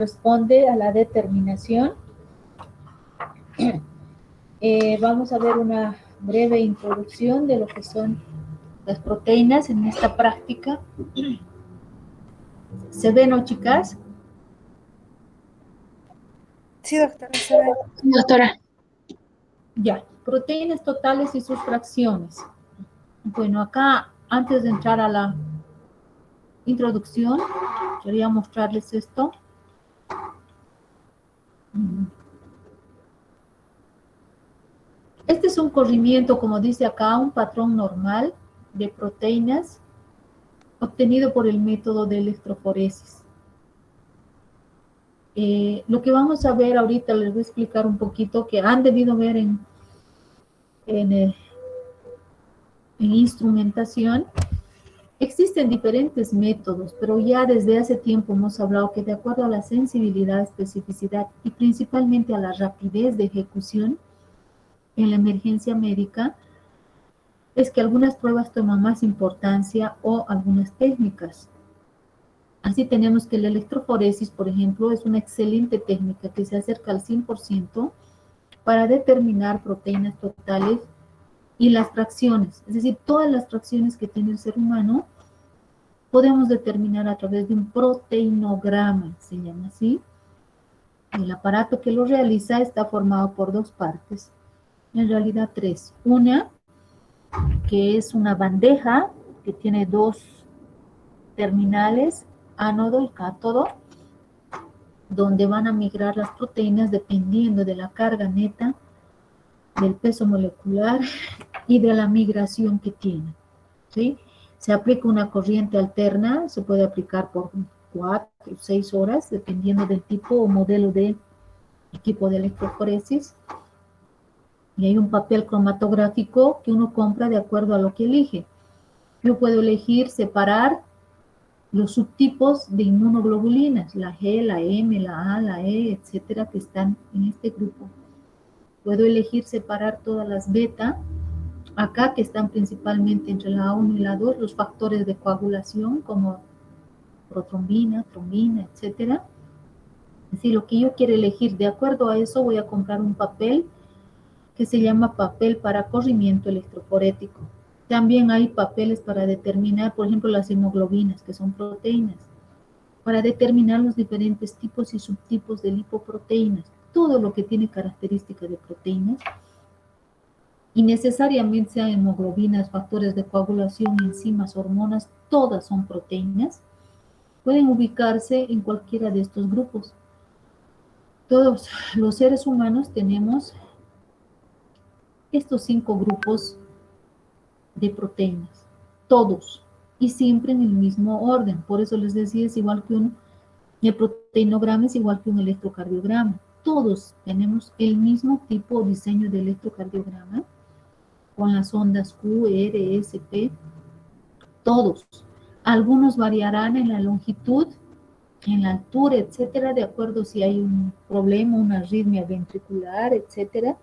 Responde a la determinación. Vamos a ver una breve introducción de lo que son las proteínas en esta práctica. ¿Se ven, no, chicas? Sí, doctora, se ve. Doctora. Ya, proteínas totales y sus fracciones. Bueno, acá, antes de entrar a la introducción, quería mostrarles esto. Este es un corrimiento, como dice acá, un patrón normal de proteínas obtenido por el método de electroforesis. Lo que vamos a ver ahorita, les voy a explicar un poquito que han debido ver en instrumentación. Existen diferentes métodos, pero ya desde hace tiempo hemos hablado que de acuerdo a la sensibilidad, especificidad y principalmente a la rapidez de ejecución en la emergencia médica, es que algunas pruebas toman más importancia o algunas técnicas. Así tenemos que la electroforesis, por ejemplo, es una excelente técnica que se acerca al 100% para determinar proteínas totales y las fracciones. Es decir, todas las fracciones que tiene el ser humano podemos determinar a través de un proteinograma, se llama así. El aparato que lo realiza está formado por dos partes, en realidad tres. Una, que es una bandeja que tiene dos terminales, ánodo y cátodo, donde van a migrar las proteínas dependiendo de la carga neta, del peso molecular y de la migración que tiene, ¿sí? Se aplica una corriente alterna, se puede aplicar por 4 o 6 horas, dependiendo del tipo o modelo de equipo de electroforesis. Y hay un papel cromatográfico que uno compra de acuerdo a lo que elige. Yo puedo elegir separar los subtipos de inmunoglobulinas, la G, la M, la A, la E, etcétera, que están en este grupo. Puedo elegir separar todas las beta, acá que están principalmente entre la A1 y la 2, los factores de coagulación como protrombina, trombina, etcétera. Es decir, lo que yo quiero elegir, de acuerdo a eso voy a comprar un papel que se llama papel para corrimiento electroforético. También hay papeles para determinar, por ejemplo, las hemoglobinas, que son proteínas, para determinar los diferentes tipos y subtipos de lipoproteínas, todo lo que tiene características de proteínas, y necesariamente sean hemoglobinas, factores de coagulación, enzimas, hormonas, todas son proteínas, pueden ubicarse en cualquiera de estos grupos. Todos los seres humanos tenemos estos 5 grupos de proteínas, todos, y siempre en el mismo orden. Por eso les decía, es igual que el proteinograma es igual que un electrocardiograma. Todos tenemos el mismo tipo o diseño de electrocardiograma, con las ondas Q, R, S, P, todos. Algunos variarán en la longitud, en la altura, etcétera, de acuerdo si hay un problema, una arritmia ventricular, etcétera,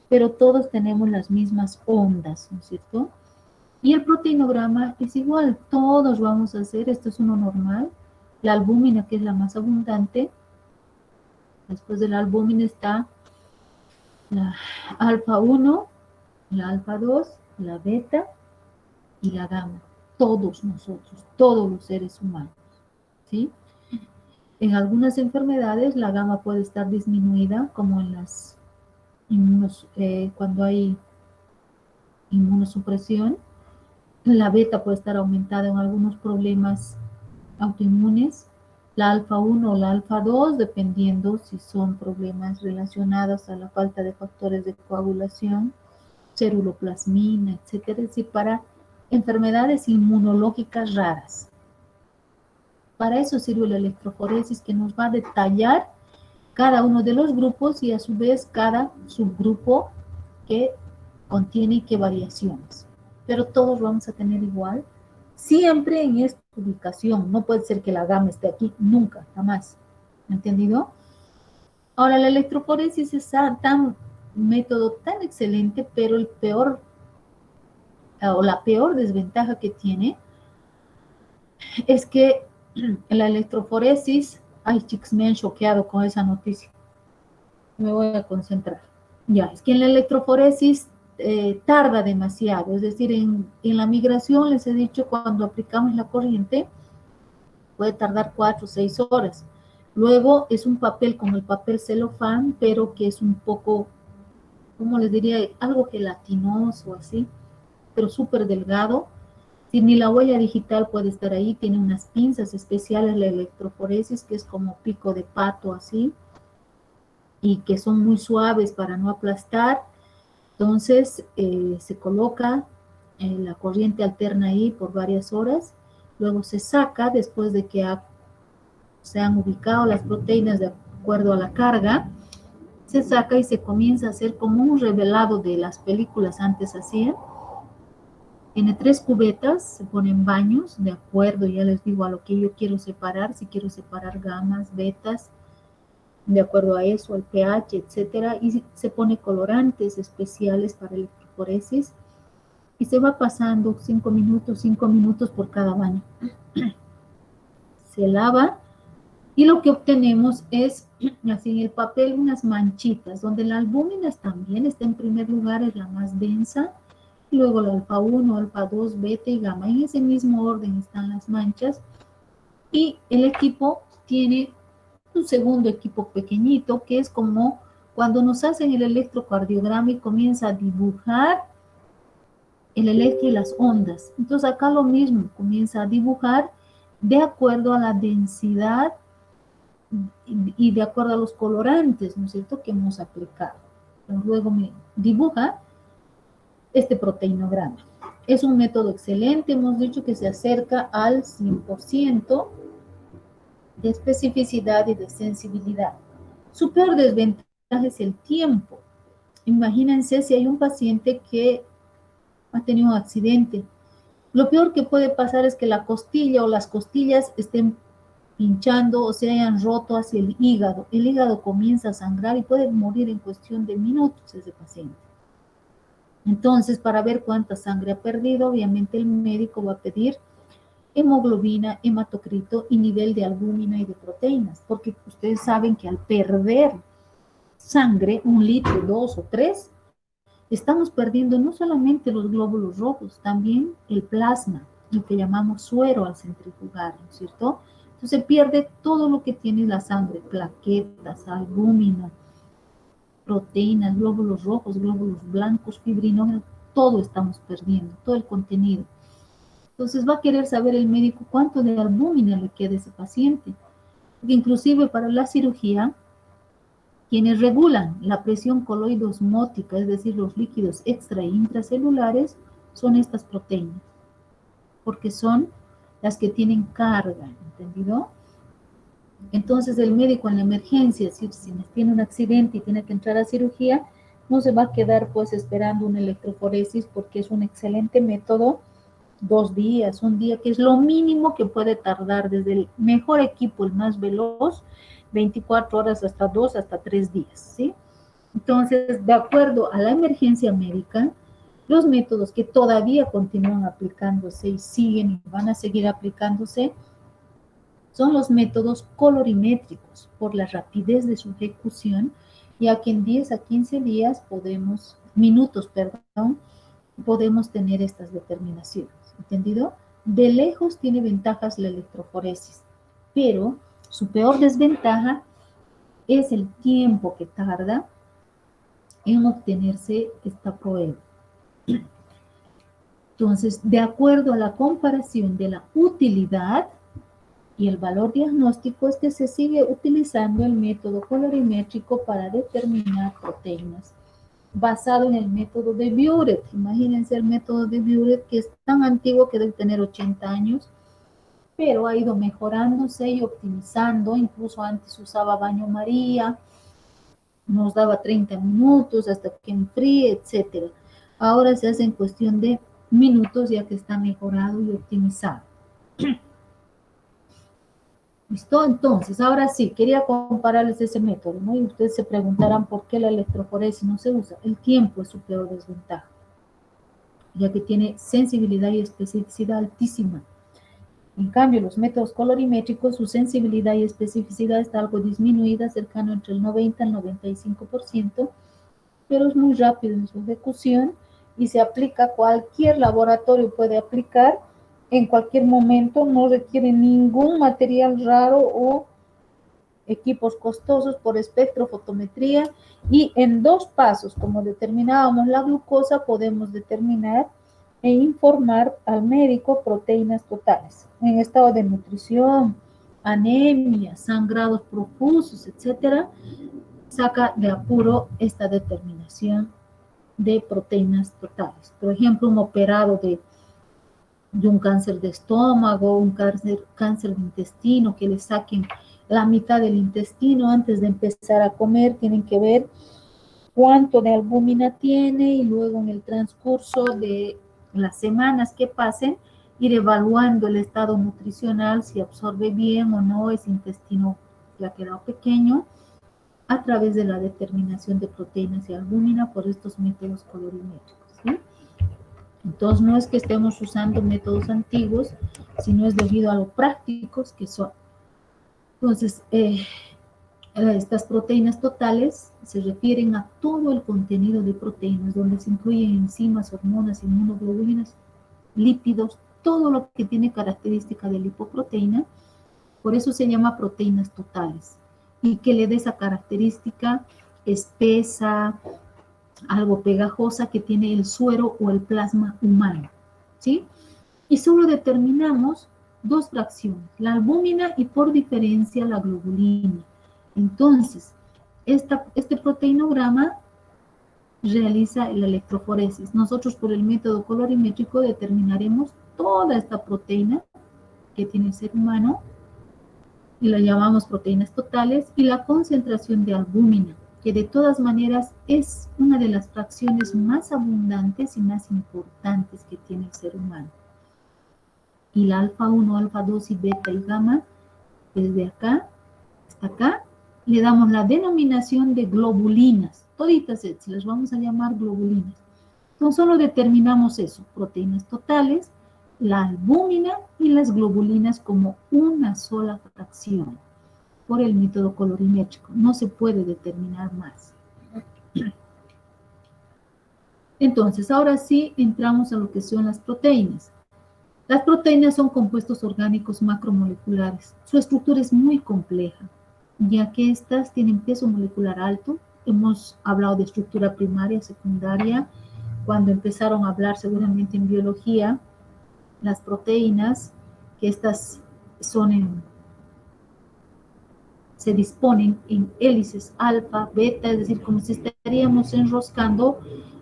pero todos tenemos las mismas ondas, ¿no es cierto? Y el proteinograma es igual, todos vamos a hacer, esto es uno normal, la albúmina, que es la más abundante, después de la albúmina está la alfa 1, la alfa 2, la beta y la gamma. Todos nosotros, todos los seres humanos, ¿sí? En algunas enfermedades la gamma puede estar disminuida, como en las cuando hay inmunosupresión. La beta puede estar aumentada en algunos problemas autoinmunes, la alfa 1 o la alfa 2, dependiendo si son problemas relacionados a la falta de factores de coagulación, ceruloplasmina, etcétera, es decir, para enfermedades inmunológicas raras. Para eso sirve la electroforesis, que nos va a detallar cada uno de los grupos y a su vez cada subgrupo que contiene qué variaciones. Pero todos vamos a tener igual, siempre en esta ubicación. No puede ser que la gamma esté aquí, nunca, jamás. ¿Entendido? Ahora, la electroforesis es un método tan excelente, pero el peor o la peor desventaja que tiene es que la electroforesis Ay, chicos, me han choqueado con esa noticia. Me voy a concentrar. Ya, es que en la electroforesis tarda demasiado, es decir, en la migración les he dicho cuando aplicamos la corriente puede tardar 4 o 6 horas. Luego es un papel como el papel celofán, pero que es un poco, ¿cómo les diría? Algo gelatinoso así, pero súper delgado. Si ni la huella digital puede estar ahí, tiene unas pinzas especiales, la electroforesis, que es como pico de pato así, y que son muy suaves para no aplastar. Entonces se coloca la corriente alterna ahí por varias horas, luego se saca después de que se han ubicado las proteínas de acuerdo a la carga, se saca y se comienza a hacer como un revelado de las películas antes hacían. Tiene 3 cubetas, se ponen baños, de acuerdo, ya les digo a lo que yo quiero separar, si quiero separar gamas, betas, de acuerdo a eso, al pH, etcétera, y se pone colorantes especiales para electroforesis, y se va pasando 5 minutos por cada baño. Se lava, y lo que obtenemos es, así en el papel, unas manchitas, donde la albúmina también está en primer lugar, es la más densa, y luego la alfa 1, alfa 2, beta y gamma. En ese mismo orden están las manchas, y el equipo tiene un segundo equipo pequeñito, que es como cuando nos hacen el electrocardiograma y comienza a dibujar el electro y las ondas. Entonces acá lo mismo, comienza a dibujar de acuerdo a la densidad y de acuerdo a los colorantes, ¿no es cierto?, que hemos aplicado. Entonces, luego me dibuja este proteinograma. Es un método excelente, hemos dicho que se acerca al 100% de especificidad y de sensibilidad. Su peor desventaja es el tiempo. Imagínense si hay un paciente que ha tenido un accidente. Lo peor que puede pasar es que la costilla o las costillas estén pinchando o se hayan roto hacia el hígado. El hígado comienza a sangrar y puede morir en cuestión de minutos ese paciente. Entonces, para ver cuánta sangre ha perdido, obviamente el médico va a pedir hemoglobina, hematocrito y nivel de albúmina y de proteínas, porque ustedes saben que al perder sangre, 1 litro, 2 o 3, estamos perdiendo no solamente los glóbulos rojos, también el plasma, lo que llamamos suero al centrifugar, ¿no es cierto? Entonces se pierde todo lo que tiene la sangre, plaquetas, albúmina, proteínas, glóbulos rojos, glóbulos blancos, fibrinógenos, todo estamos perdiendo, todo el contenido. Entonces va a querer saber el médico cuánto de albúmina le queda a ese paciente. Porque inclusive para la cirugía, quienes regulan la presión coloidosmótica, es decir, los líquidos extra e intracelulares, son estas proteínas, porque son las que tienen carga, ¿entendido? Entonces el médico en la emergencia, si tiene un accidente y tiene que entrar a cirugía, no se va a quedar pues esperando una electroforesis porque es un excelente método, 2 días, 1 día, que es lo mínimo que puede tardar desde el mejor equipo, el más veloz, 24 horas hasta 2, hasta 3 días, ¿sí? Entonces, de acuerdo a la emergencia médica, los métodos que todavía continúan aplicándose y siguen y van a seguir aplicándose son los métodos colorimétricos por la rapidez de su ejecución, ya que en 10 a 15 días minutos, podemos tener estas determinaciones, ¿entendido? De lejos tiene ventajas la electroforesis, pero su peor desventaja es el tiempo que tarda en obtenerse esta prueba. Entonces, de acuerdo a la comparación de la utilidad y el valor diagnóstico, es que se sigue utilizando el método colorimétrico para determinar proteínas, basado en el método de Biuret. Imagínense el método de Biuret, que es tan antiguo que debe tener 80 años, pero ha ido mejorándose y optimizando. Incluso antes usaba baño María, nos daba 30 minutos hasta que enfríe, etcétera. Ahora se hace en cuestión de minutos, ya que está mejorado y optimizado. ¿Listo? Entonces, ahora sí, quería compararles ese método, ¿no? Y ustedes se preguntarán por qué la electroforesis no se usa. El tiempo es su peor desventaja, ya que tiene sensibilidad y especificidad altísima. En cambio, los métodos colorimétricos, su sensibilidad y especificidad está algo disminuida, cercano entre el 90 al 95%, pero es muy rápido en su ejecución y se aplica, cualquier laboratorio puede aplicar en cualquier momento, no requiere ningún material raro o equipos costosos por espectrofotometría, y en 2 pasos, como determinábamos la glucosa, podemos determinar e informar al médico proteínas totales en estado de nutrición, anemia, sangrados profusos, etcétera. Saca de apuro esta determinación de proteínas totales. Por ejemplo, un operado de un cáncer de estómago, un cáncer de intestino, que le saquen la mitad del intestino antes de empezar a comer, tienen que ver cuánto de albúmina tiene, y luego en el transcurso de las semanas que pasen, ir evaluando el estado nutricional, si absorbe bien o no, ese intestino le ha quedado pequeño, a través de la determinación de proteínas y albúmina por estos métodos colorimétricos, ¿sí? Entonces, no es que estemos usando métodos antiguos, sino es debido a lo prácticos que son. Entonces, estas proteínas totales se refieren a todo el contenido de proteínas, donde se incluyen enzimas, hormonas, inmunoglobulinas, lípidos, todo lo que tiene característica de lipoproteína. Por eso se llama proteínas totales, y que le dé esa característica espesa, algo pegajosa que tiene el suero o el plasma humano, ¿sí? Y solo determinamos 2 fracciones, la albúmina y por diferencia la globulina. Entonces, este proteinograma realiza la electroforesis. Nosotros, por el método colorimétrico, determinaremos toda esta proteína que tiene el ser humano, y la llamamos proteínas totales, y la concentración de albúmina, que de todas maneras es una de las fracciones más abundantes y más importantes que tiene el ser humano. Y la alfa 1, alfa 2 y beta y gamma, desde acá hasta acá, le damos la denominación de globulinas. Toditas se las vamos a llamar globulinas. Entonces solo determinamos eso, proteínas totales, la albúmina y las globulinas como una sola fracción por el método colorimétrico. No se puede determinar más. Entonces, ahora sí entramos a lo que son las proteínas. Las proteínas son compuestos orgánicos macromoleculares. Su estructura es muy compleja, ya que estas tienen peso molecular alto. Hemos hablado de estructura primaria, secundaria. Cuando empezaron a hablar seguramente en biología, las proteínas, que estas se disponen en hélices alfa, beta, es decir, como si estaríamos enroscando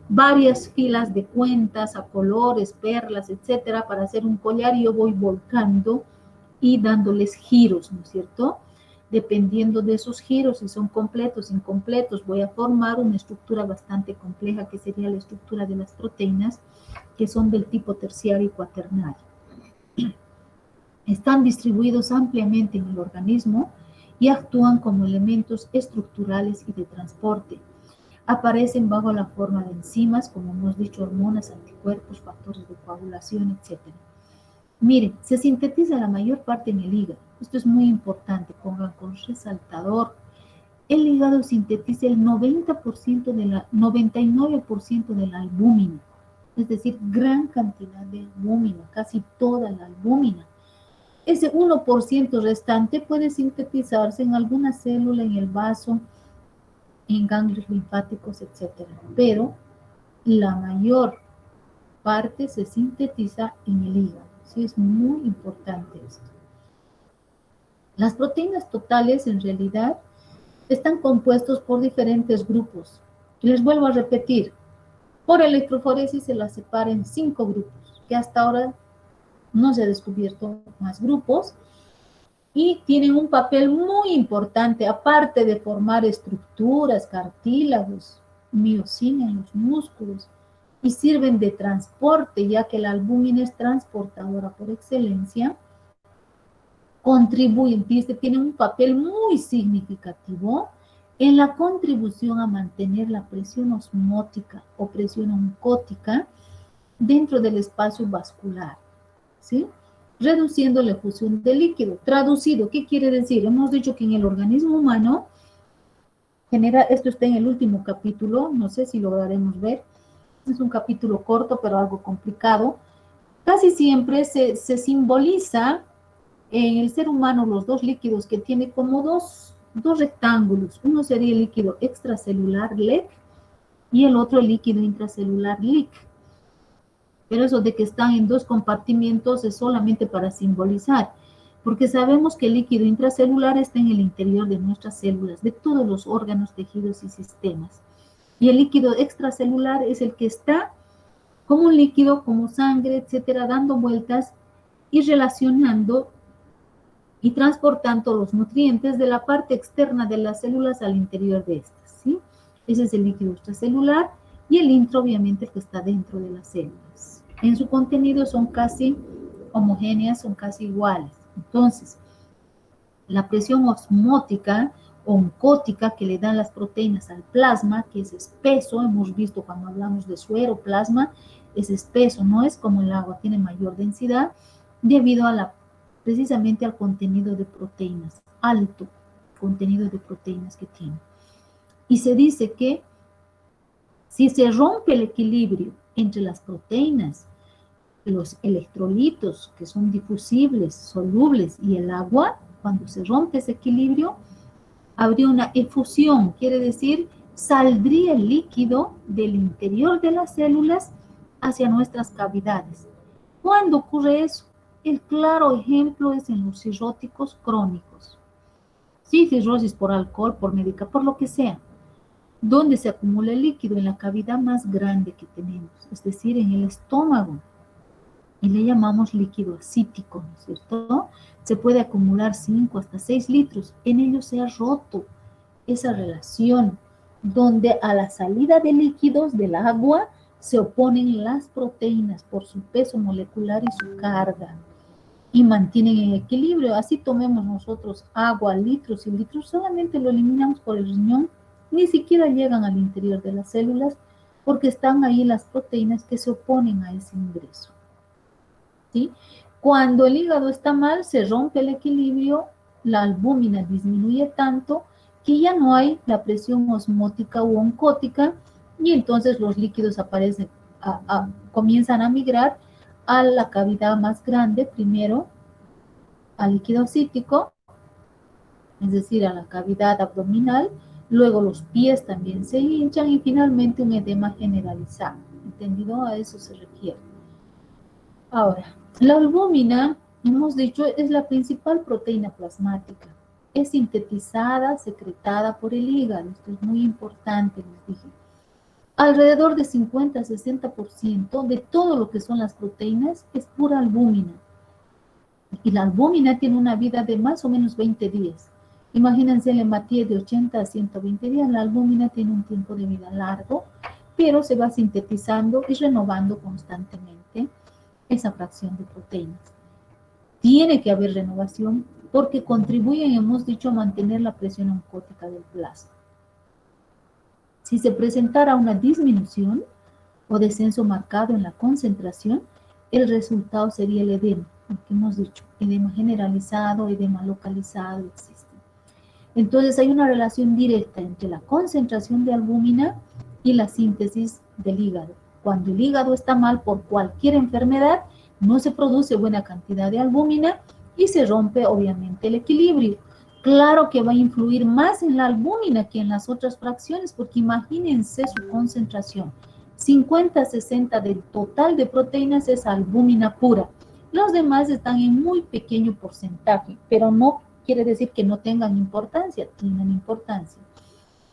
varias filas de cuentas a colores, perlas, etcétera, para hacer un collar, y yo voy volcando y dándoles giros, ¿no es cierto? Dependiendo de esos giros, si son completos, incompletos, voy a formar una estructura bastante compleja, que sería la estructura de las proteínas, que son del tipo terciario y cuaternario. Están distribuidos ampliamente en el organismo y actúan como elementos estructurales y de transporte. Aparecen bajo la forma de enzimas, como hemos dicho, hormonas, anticuerpos, factores de coagulación, etc. Miren, se sintetiza la mayor parte en el hígado. Esto es muy importante, pongan con resaltador. El hígado sintetiza el 99% de la albúmina, es decir, gran cantidad de albúmina, casi toda la albúmina. Ese 1% restante puede sintetizarse en alguna célula, en el vaso, en ganglios linfáticos, etc. Pero la mayor parte se sintetiza en el hígado. Sí, es muy importante esto. Las proteínas totales, en realidad, están compuestos por diferentes grupos. Les vuelvo a repetir, por electroforesis se las separa en 5 grupos, que hasta ahora no se ha descubierto más grupos, y tienen un papel muy importante, aparte de formar estructuras, cartílagos, miocina en los músculos, y sirven de transporte, ya que la albúmina es transportadora por excelencia. Contribuyen, tienen un papel muy significativo en la contribución a mantener la presión osmótica o presión oncótica dentro del espacio vascular, ¿sí? reduciendo la efusión de líquido. Traducido, ¿qué quiere decir? Hemos dicho que en el organismo humano genera, esto está en el último capítulo, no sé si lograremos ver, es un capítulo corto pero algo complicado. Casi siempre se simboliza en el ser humano los dos líquidos que tiene como dos rectángulos. Uno sería el líquido extracelular, LEC, y el otro el líquido intracelular, LIC. Pero eso de que están en dos compartimientos es solamente para simbolizar, porque sabemos que el líquido intracelular está en el interior de nuestras células, de todos los órganos, tejidos y sistemas. Y el líquido extracelular es el que está como un líquido, como sangre, etcétera, dando vueltas y relacionando y transportando los nutrientes de la parte externa de las células al interior de estas, ¿sí? Ese es el líquido extracelular y el intro, obviamente, el que está dentro de las células. En su contenido son casi homogéneas, son casi iguales. Entonces, la presión osmótica o oncótica que le dan las proteínas al plasma, que es espeso, hemos visto cuando hablamos de suero, plasma, es espeso, no es como el agua, tiene mayor densidad, debido a precisamente al contenido de proteínas, alto contenido de proteínas que tiene. Y se dice que si se rompe el equilibrio entre las proteínas, los electrolitos que son difusibles, solubles y el agua, cuando se rompe ese equilibrio, habría una efusión, quiere decir, saldría el líquido del interior de las células hacia nuestras cavidades. ¿Cuándo ocurre eso? El claro ejemplo es en los cirróticos crónicos. Sí, cirrosis por alcohol, por médica, por lo que sea. ¿Dónde se acumula el líquido? En la cavidad más grande que tenemos, es decir, en el estómago. Y le llamamos líquido acítico, ¿no es cierto? Se puede acumular 5 hasta 6 litros. En ello se ha roto esa relación, donde a la salida de líquidos del agua se oponen las proteínas por su peso molecular y su carga, y mantienen en equilibrio. Así tomemos nosotros agua, litros y litros, solamente lo eliminamos por el riñón, ni siquiera llegan al interior de las células, porque están ahí las proteínas que se oponen a ese ingreso. ¿Sí? Cuando el hígado está mal, se rompe el equilibrio, la albúmina disminuye tanto que ya no hay la presión osmótica u oncótica, y entonces los líquidos aparecen, comienzan a migrar a la cavidad más grande, primero al líquido cítico, es decir, a la cavidad abdominal, luego los pies también se hinchan y finalmente un edema generalizado. ¿Entendido? A eso se refiere. Ahora, la albúmina, hemos dicho, es la principal proteína plasmática. Es sintetizada, secretada por el hígado. Esto es muy importante, les dije. Alrededor de 50-60% de todo lo que son las proteínas es pura albúmina. Y la albúmina tiene una vida de más o menos 20 días. Imagínense el hematíes de 80 a 120 días. La albúmina tiene un tiempo de vida largo, pero se va sintetizando y renovando constantemente esa fracción de proteínas. Tiene que haber renovación porque contribuyen, hemos dicho, a mantener la presión oncótica del plasma. Si se presentara una disminución o descenso marcado en la concentración, el resultado sería el edema, lo que hemos dicho, edema generalizado, edema localizado, existe. Entonces hay una relación directa entre la concentración de albúmina y la síntesis del hígado. Cuando el hígado está mal por cualquier enfermedad, no se produce buena cantidad de albúmina y se rompe obviamente el equilibrio. Claro que va a influir más en la albúmina que en las otras fracciones, porque imagínense su concentración. 50-60 del total de proteínas es albúmina pura. Los demás están en muy pequeño porcentaje, pero no quiere decir que no tengan importancia, tienen importancia.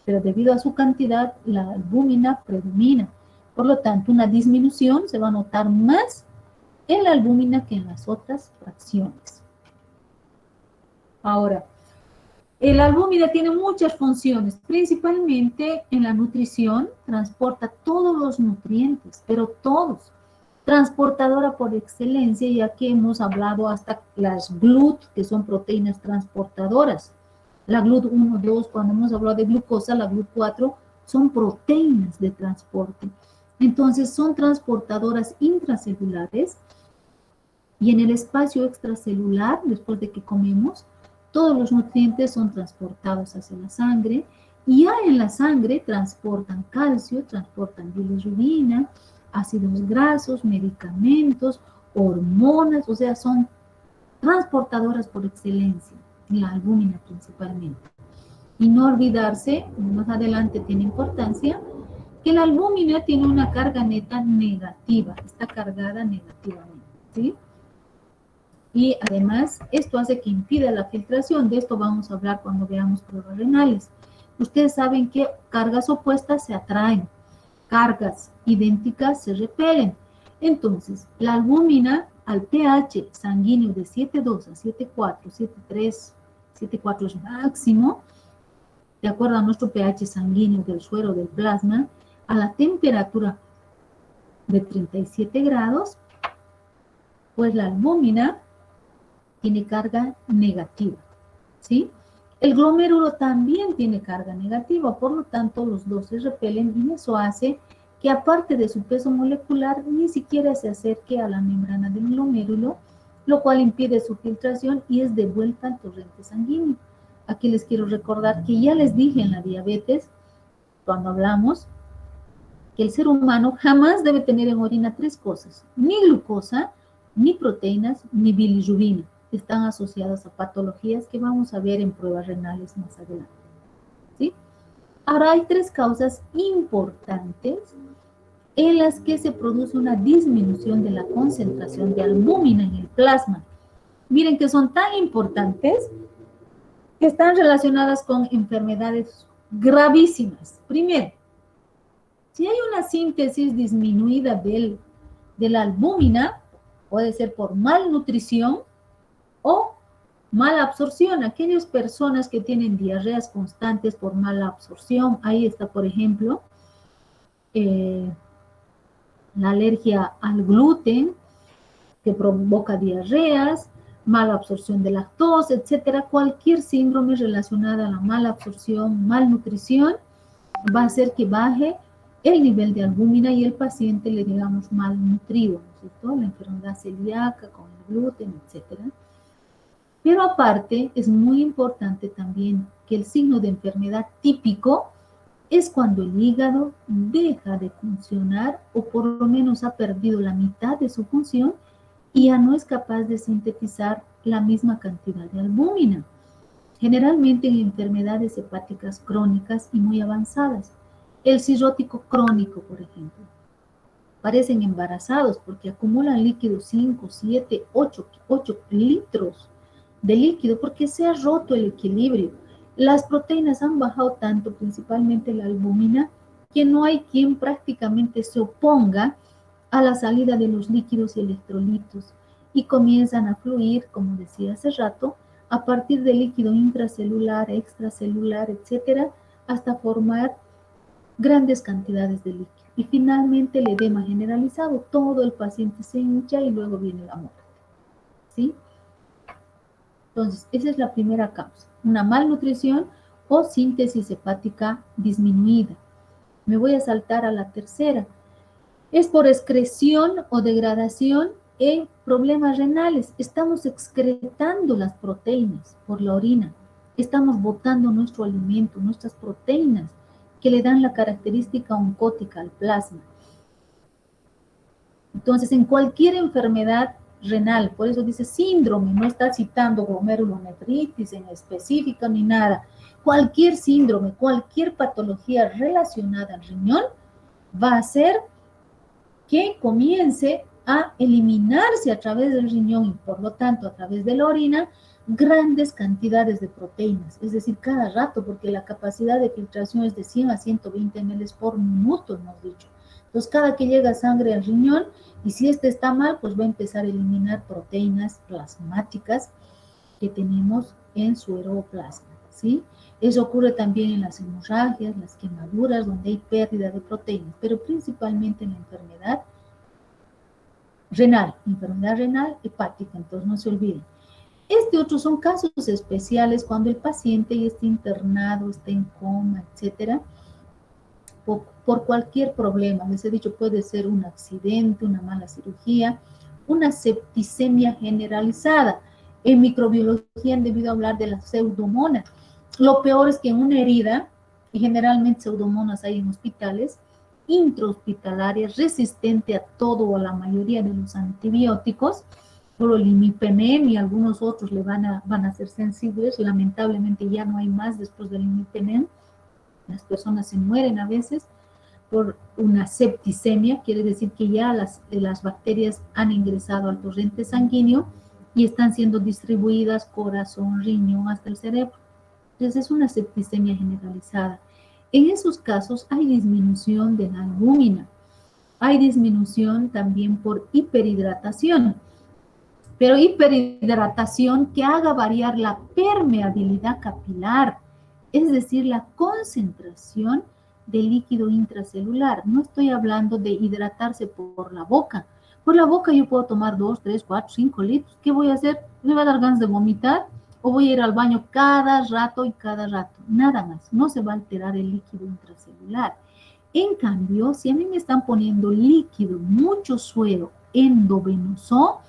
Pero debido a su cantidad, la albúmina predomina. Por lo tanto, una disminución se va a notar más en la albúmina que en las otras fracciones. Ahora, la albúmina tiene muchas funciones, principalmente en la nutrición, transporta todos los nutrientes, pero todos. Transportadora por excelencia, ya que hemos hablado hasta las GLUT, que son proteínas transportadoras. La GLUT 1, 2, cuando hemos hablado de glucosa, la GLUT 4, son proteínas de transporte. Entonces, son transportadoras intracelulares Y en el espacio extracelular, después de que comemos, todos los nutrientes son transportados hacia la sangre y ya en la sangre transportan calcio, transportan bilirrubina, ácidos grasos, medicamentos, hormonas, o sea, son transportadoras por excelencia, la albúmina principalmente. Y no olvidarse, más adelante tiene importancia, que la albúmina tiene una carga neta negativa, está cargada negativamente, ¿sí? Y además, esto hace que impida la filtración. De esto vamos a hablar cuando veamos pruebas renales. Ustedes saben que cargas opuestas se atraen, cargas idénticas se repelen. Entonces, la albúmina al pH sanguíneo de 7,2 a 7,4, 7,3, 7,4 es máximo, de acuerdo a nuestro pH sanguíneo del suero del plasma, a la temperatura de 37 grados, pues la albúmina tiene carga negativa, ¿sí? El glomérulo también tiene carga negativa, por lo tanto los dos se repelen y eso hace que aparte de su peso molecular ni siquiera se acerque a la membrana del glomérulo, lo cual impide su filtración y es devuelta al torrente sanguíneo. Aquí les quiero recordar que ya les dije en la diabetes, cuando hablamos, que el ser humano jamás debe tener en orina 3 cosas, ni glucosa, ni proteínas, ni bilirrubina. Están asociadas a patologías que vamos a ver en pruebas renales más adelante, ¿sí? Ahora hay 3 causas importantes en las que se produce una disminución de la concentración de albúmina en el plasma. Miren que son tan importantes que están relacionadas con enfermedades gravísimas. Primero, si hay una síntesis disminuida de la albúmina, puede ser por malnutrición o mala absorción. Aquellas personas que tienen diarreas constantes por mala absorción, ahí está, por ejemplo, la alergia al gluten, que provoca diarreas, mala absorción de lactosa, etcétera. Cualquier síndrome relacionada a la mala absorción, malnutrición, va a hacer que baje el nivel de albúmina y el paciente le digamos malnutrido, ¿no es cierto? La enfermedad celíaca con el gluten, etcétera. Pero aparte, es muy importante también que el signo de enfermedad típico es cuando el hígado deja de funcionar o por lo menos ha perdido la mitad de su función y ya no es capaz de sintetizar la misma cantidad de albúmina. Generalmente en enfermedades hepáticas crónicas y muy avanzadas. El cirrótico crónico, por ejemplo. Parecen embarazados porque acumulan líquido 5, 7, 8 litros de líquido porque se ha roto el equilibrio. Las proteínas han bajado tanto, principalmente la albúmina, que no hay quien prácticamente se oponga a la salida de los líquidos y electrolitos y comienzan a fluir, como decía hace rato, a partir del líquido intracelular, extracelular, etcétera, hasta formar grandes cantidades de líquido. Y finalmente el edema generalizado, todo el paciente se hincha y luego viene la muerte, ¿sí? Entonces, esa es la primera causa, una malnutrición o síntesis hepática disminuida. Me voy a saltar a la tercera. Es por excreción o degradación en problemas renales. Estamos excretando las proteínas por la orina. Estamos botando nuestro alimento, nuestras proteínas, que le dan la característica oncótica al plasma. Entonces, en cualquier enfermedad renal, por eso dice síndrome, no está citando glomerulonefritis en específico ni nada. Cualquier síndrome, cualquier patología relacionada al riñón va a hacer que comience a eliminarse a través del riñón y por lo tanto a través de la orina grandes cantidades de proteínas, es decir, cada rato, porque la capacidad de filtración es de 100 a 120 ml por minuto, hemos dicho. Entonces, cada que llega sangre al riñón, y si este está mal, pues va a empezar a eliminar proteínas plasmáticas que tenemos en suero o plasma, ¿sí? Eso ocurre también en las hemorragias, las quemaduras, donde hay pérdida de proteínas, pero principalmente en la enfermedad renal hepática, entonces no se olviden. Otros son casos especiales cuando el paciente ya está internado, está en coma, etcétera, por cualquier problema. Les he dicho, puede ser un accidente, una mala cirugía, una septicemia generalizada. En microbiología han debido hablar de la pseudomonas. Lo peor es que en una herida, y generalmente pseudomonas hay en hospitales, intrahospitalarias, resistente a todo o a la mayoría de los antibióticos, por el imipenem y algunos otros van a ser sensibles. Lamentablemente ya no hay más después del imipenem. Las personas se mueren a veces por una septicemia, quiere decir que ya las bacterias han ingresado al torrente sanguíneo y están siendo distribuidas corazón, riñón, hasta el cerebro. Entonces es una septicemia generalizada. En esos casos hay disminución de la albúmina. Hay disminución también por hiperhidratación, pero hiperhidratación que haga variar la permeabilidad capilar, es decir, la concentración de líquido intracelular. No estoy hablando de hidratarse por la boca. Por la boca yo puedo tomar 2, 3, 4, 5 litros. ¿Qué voy a hacer? ¿Me va a dar ganas de vomitar? ¿O voy a ir al baño cada rato y cada rato? Nada más. No se va a alterar el líquido intracelular. En cambio, si a mí me están poniendo líquido, mucho suero endovenoso,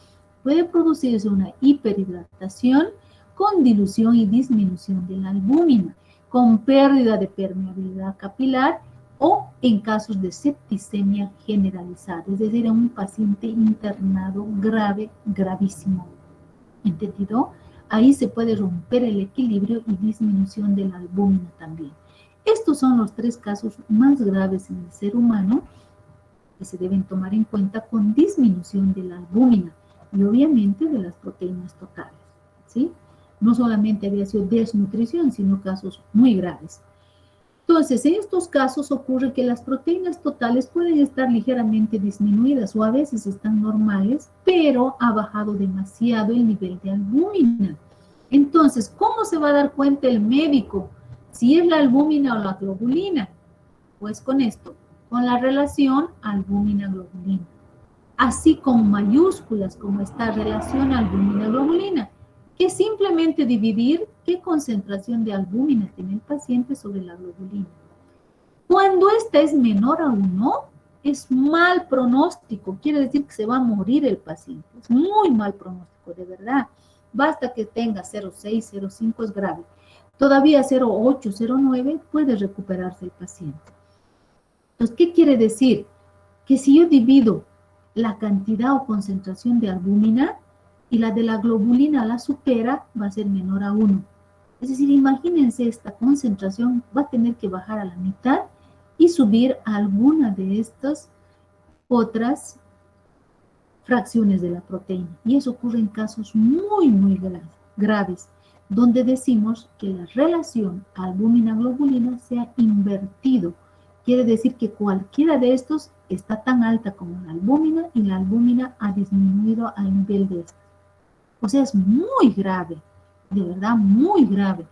puede producirse una hiperhidratación con dilución y disminución de la albúmina, con pérdida de permeabilidad capilar o en casos de septicemia generalizada, es decir, en un paciente internado grave, gravísimo. ¿Entendido? Ahí se puede romper el equilibrio y disminución de la albúmina también. Estos son los 3 casos más graves en el ser humano que se deben tomar en cuenta con disminución de la albúmina y obviamente de las proteínas totales, ¿sí? No solamente había sido desnutrición, sino casos muy graves. Entonces, en estos casos ocurre que las proteínas totales pueden estar ligeramente disminuidas o a veces están normales, pero ha bajado demasiado el nivel de albúmina. Entonces, ¿cómo se va a dar cuenta el médico si es la albúmina o la globulina? Pues con esto, con la relación albúmina-globulina. Así con mayúsculas como esta relación albúmina-globulina, que es simplemente dividir qué concentración de albúmina tiene el paciente sobre la globulina. Cuando esta es menor a 1, es mal pronóstico, quiere decir que se va a morir el paciente. Es muy mal pronóstico, de verdad. Basta que tenga 0,6, 0,5 es grave. Todavía 0,8, 0,9 puede recuperarse el paciente. Entonces, ¿qué quiere decir? Que si yo divido la cantidad o concentración de albúmina y la de la globulina la supera, va a ser menor a 1. Es decir, imagínense, esta concentración va a tener que bajar a la mitad y subir a alguna de estas otras fracciones de la proteína. Y eso ocurre en casos muy, muy graves, donde decimos que la relación albúmina-globulina se ha invertido. Quiere decir que cualquiera de estos está tan alta como la albúmina y la albúmina ha disminuido al nivel de esta. O sea, es muy grave, de verdad, muy grave.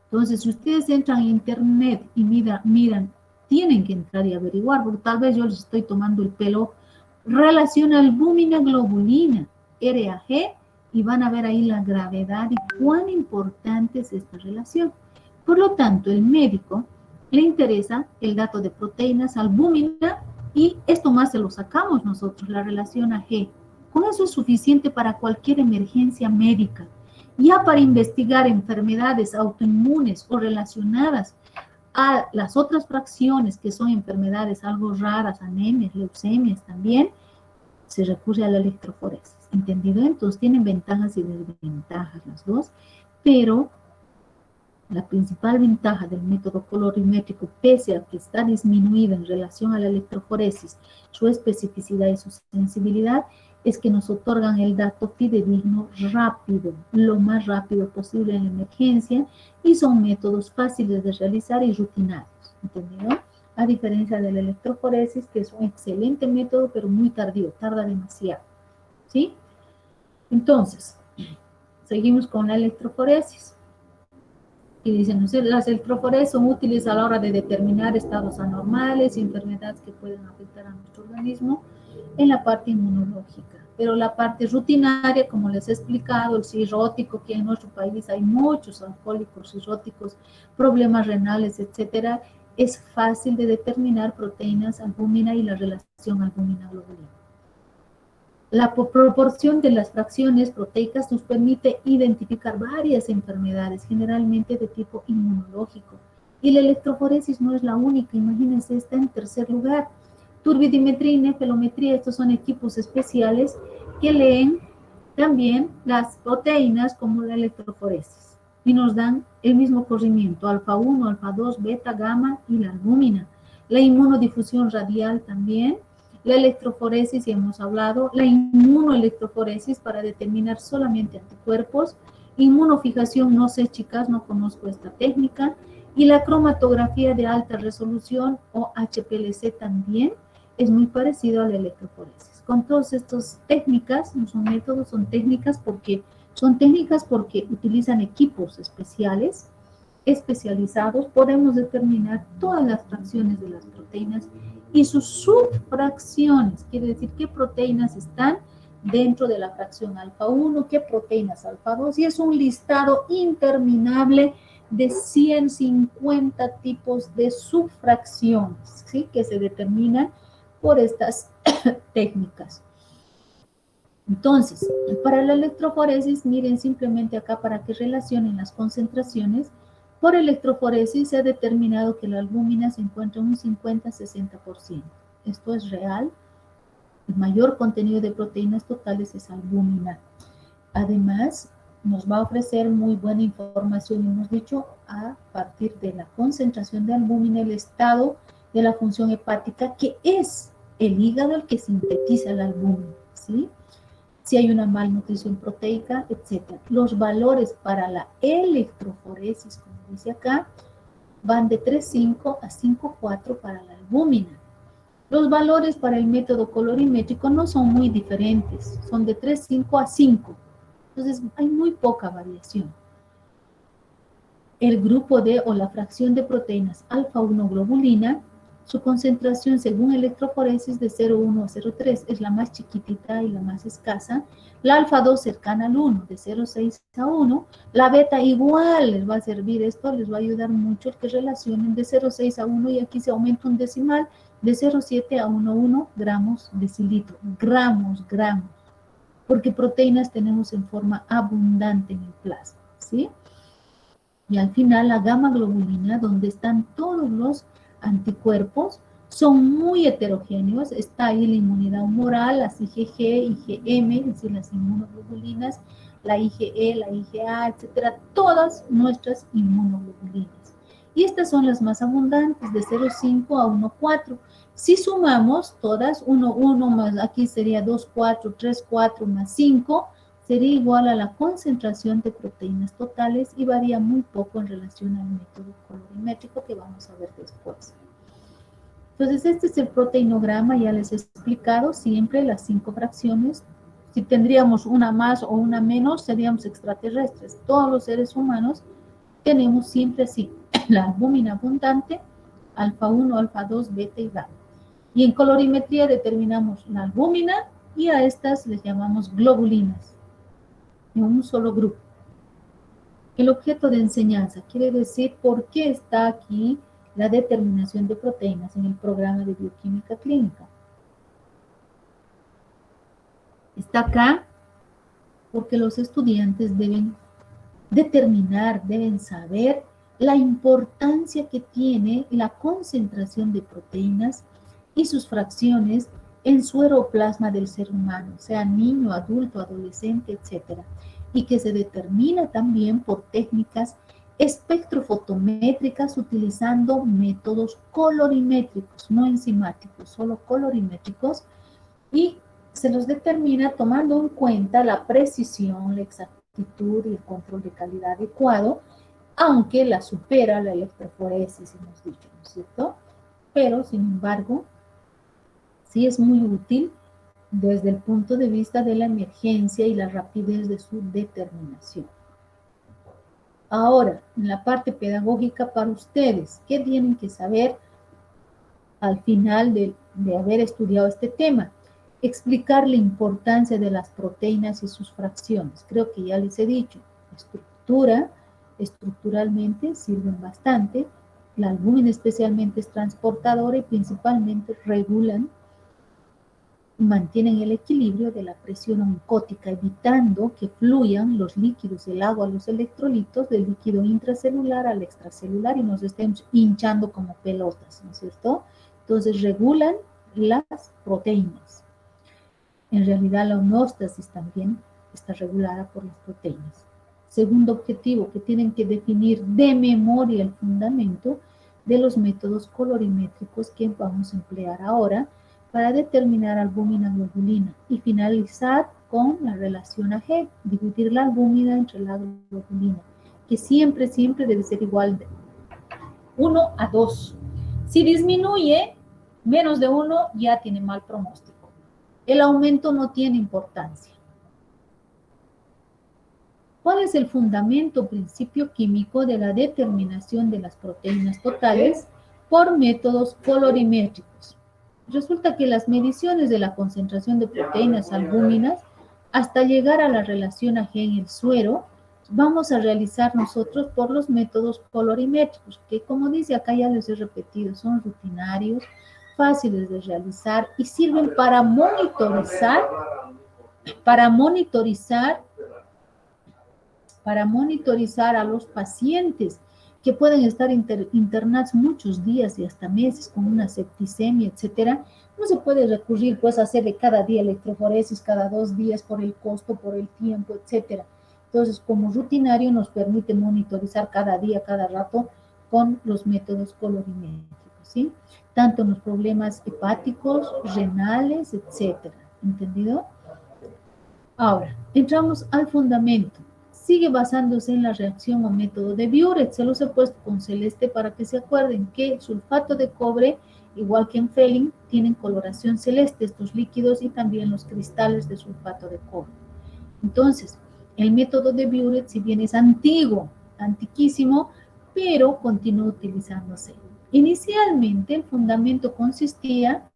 Entonces, si ustedes entran en internet y miran, tienen que entrar y averiguar, porque tal vez yo les estoy tomando el pelo, relación albúmina-globulina, RAG, y van a ver ahí la gravedad y cuán importante es esta relación. Por lo tanto, el médico le interesa el dato de proteínas, albúmina, y esto más se lo sacamos nosotros, la relación AG. Con eso es suficiente para cualquier emergencia médica. Ya para investigar enfermedades autoinmunes o relacionadas a las otras fracciones que son enfermedades algo raras, anemias, leucemias también, se recurre a la electroforesis. ¿Entendido? Entonces tienen ventajas y desventajas las dos, pero la principal ventaja del método colorimétrico, pese a que está disminuida en relación a la electroforesis, su especificidad y su sensibilidad, es que nos otorgan el dato fidedigno rápido, lo más rápido posible en la emergencia, y son métodos fáciles de realizar y rutinarios, ¿entendido? A diferencia de la electroforesis, que es un excelente método, pero muy tardío, tarda demasiado, ¿sí? Entonces, seguimos con la electroforesis. Y dicen, ¿no? Las electroforesis son útiles a la hora de determinar estados anormales y enfermedades que pueden afectar a nuestro organismo en la parte inmunológica. Pero la parte rutinaria, como les he explicado, el cirrótico, que en nuestro país hay muchos alcohólicos cirróticos, problemas renales, etcétera, es fácil de determinar proteínas, albúmina y la relación albúmina-globulina. La proporción de las fracciones proteicas nos permite identificar varias enfermedades, generalmente de tipo inmunológico. Y la electroforesis no es la única, imagínense, está en tercer lugar. Turbidimetría y nefelometría, estos son equipos especiales que leen también las proteínas como la electroforesis y nos dan el mismo corrimiento, alfa 1, alfa 2, beta, gamma y la albúmina. La inmunodifusión radial también, la electroforesis, ya hemos hablado, la inmunoelectroforesis para determinar solamente anticuerpos, inmunofijación, no sé chicas, no conozco esta técnica, y la cromatografía de alta resolución o HPLC también es muy parecido a la electroforesis. Con todas estas técnicas, no son métodos, son técnicas porque utilizan equipos especializados, podemos determinar todas las fracciones de las proteínas y sus subfracciones, quiere decir qué proteínas están dentro de la fracción alfa 1, qué proteínas alfa 2, y es un listado interminable de 150 tipos de subfracciones, ¿sí? Que se determinan por estas técnicas. Entonces, para la electroforesis, miren simplemente acá para que relacionen las concentraciones. Por electroforesis se ha determinado que la albúmina se encuentra en un 50-60%. Esto es real. El mayor contenido de proteínas totales es albúmina. Además, nos va a ofrecer muy buena información, hemos dicho, a partir de la concentración de albúmina, el estado de la función hepática, que es el hígado el que sintetiza la albúmina, ¿sí? Si hay una malnutrición proteica, etc. Los valores para la electroforesis, como dice acá, van de 3,5 a 5,4 para la albúmina. Los valores para el método colorimétrico no son muy diferentes, son de 3,5 a 5. Entonces, hay muy poca variación. El grupo D o la fracción de proteínas alfa-1 globulina, su concentración según electroforesis de 0,1 a 0,3 es la más chiquitita y la más escasa. La alfa-2 cercana al 1, de 0,6 a 1. La beta igual les va a servir esto, les va a ayudar mucho el que relacionen de 0,6 a 1 y aquí se aumenta un decimal de 0,7 a 1,1 gramos decilitro. Gramos. Porque proteínas tenemos en forma abundante en el plasma, ¿sí? Y al final la gamma globulina, donde están todos los anticuerpos, son muy heterogéneos. Está ahí la inmunidad humoral, las IgG, IgM, es decir, las inmunoglobulinas, la IgE, la IgA, etcétera, todas nuestras inmunoglobulinas. Y estas son las más abundantes, de 0,5 a 1,4. Si sumamos todas, 1,1 más, aquí sería 2,4, 3,4 más 5, sería igual a la concentración de proteínas totales y varía muy poco en relación al método colorimétrico que vamos a ver después. Entonces, este es el proteinograma, ya les he explicado siempre las 5 fracciones. Si tendríamos una más o una menos, seríamos extraterrestres. Todos los seres humanos tenemos siempre así, la albúmina abundante, alfa 1, alfa 2, beta y gamma. Y en colorimetría determinamos la albúmina y a estas les llamamos globulinas, en un solo grupo. El objeto de enseñanza quiere decir por qué está aquí la determinación de proteínas en el programa de bioquímica clínica. Está acá porque los estudiantes deben determinar, deben saber la importancia que tiene la concentración de proteínas y sus fracciones en sueroplasma del ser humano, sea niño, adulto, adolescente, etc. Y que se determina también por técnicas espectrofotométricas utilizando métodos colorimétricos, no enzimáticos, solo colorimétricos, y se los determina tomando en cuenta la precisión, la exactitud y el control de calidad adecuado, aunque la supera la electroforesis, hemos dicho, ¿no es cierto? Pero, sin embargo, sí es muy útil desde el punto de vista de la emergencia y la rapidez de su determinación. Ahora, en la parte pedagógica para ustedes, ¿qué tienen que saber al final de haber estudiado este tema? Explicar la importancia de las proteínas y sus fracciones. Creo que ya les he dicho, estructuralmente sirven bastante. La albúmina especialmente es transportadora y principalmente regulan mantienen el equilibrio de la presión oncótica, evitando que fluyan los líquidos, el agua, los electrolitos del líquido intracelular al extracelular y nos estemos hinchando como pelotas, ¿no es cierto? Entonces regulan las proteínas. En realidad la homeostasis también está regulada por las proteínas. Segundo objetivo, que tienen que definir de memoria el fundamento de los métodos colorimétricos que vamos a emplear ahora para determinar albúmina-globulina y finalizar con la relación AG, dividir la albúmina entre la globulina, que siempre debe ser igual de 1 a 2. Si disminuye menos de 1, ya tiene mal pronóstico. El aumento no tiene importancia. ¿Cuál es el fundamento, principio químico de la determinación de las proteínas totales por métodos colorimétricos? Resulta que las mediciones de la concentración de proteínas albúminas hasta llegar a la relación AG en el suero, vamos a realizar nosotros por los métodos colorimétricos, que como dice acá ya les he repetido, son rutinarios, fáciles de realizar y sirven para monitorizar a los pacientes que pueden estar internados muchos días y hasta meses con una septicemia, etcétera. No se puede recurrir pues a hacerle cada día electroforesis, cada 2 días por el costo, por el tiempo, etcétera. Entonces, como rutinario nos permite monitorizar cada día, cada rato con los métodos colorimétricos, ¿sí? Tanto en los problemas hepáticos, renales, etcétera. ¿Entendido? Ahora, entramos al fundamento. Sigue basándose en la reacción o método de Biuret. Se los he puesto con celeste para que se acuerden que el sulfato de cobre, igual que en Fehling, tienen coloración celeste estos líquidos y también los cristales de sulfato de cobre. Entonces, el método de Biuret, si bien es antiguo, antiquísimo, pero continúa utilizándose. Inicialmente, el fundamento consistía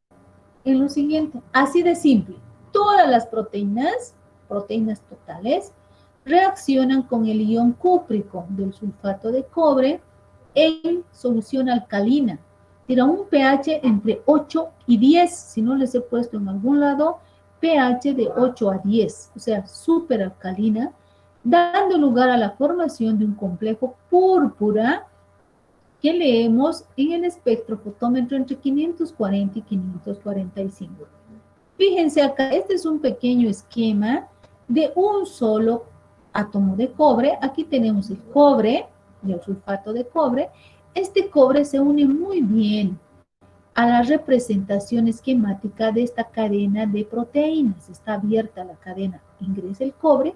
en lo siguiente, así de simple. Todas las proteínas totales, reaccionan con el ion cúprico del sulfato de cobre en solución alcalina. Tira un pH entre 8 y 10, si no les he puesto en algún lado, pH de 8 a 10, o sea, súper alcalina, dando lugar a la formación de un complejo púrpura que leemos en el espectrofotómetro entre 540 y 545. Fíjense acá, este es un pequeño esquema de un solo átomo de cobre. Aquí tenemos el cobre y el sulfato de cobre. Este cobre se une muy bien a la representación esquemática de esta cadena de proteínas. Está abierta la cadena, ingresa el cobre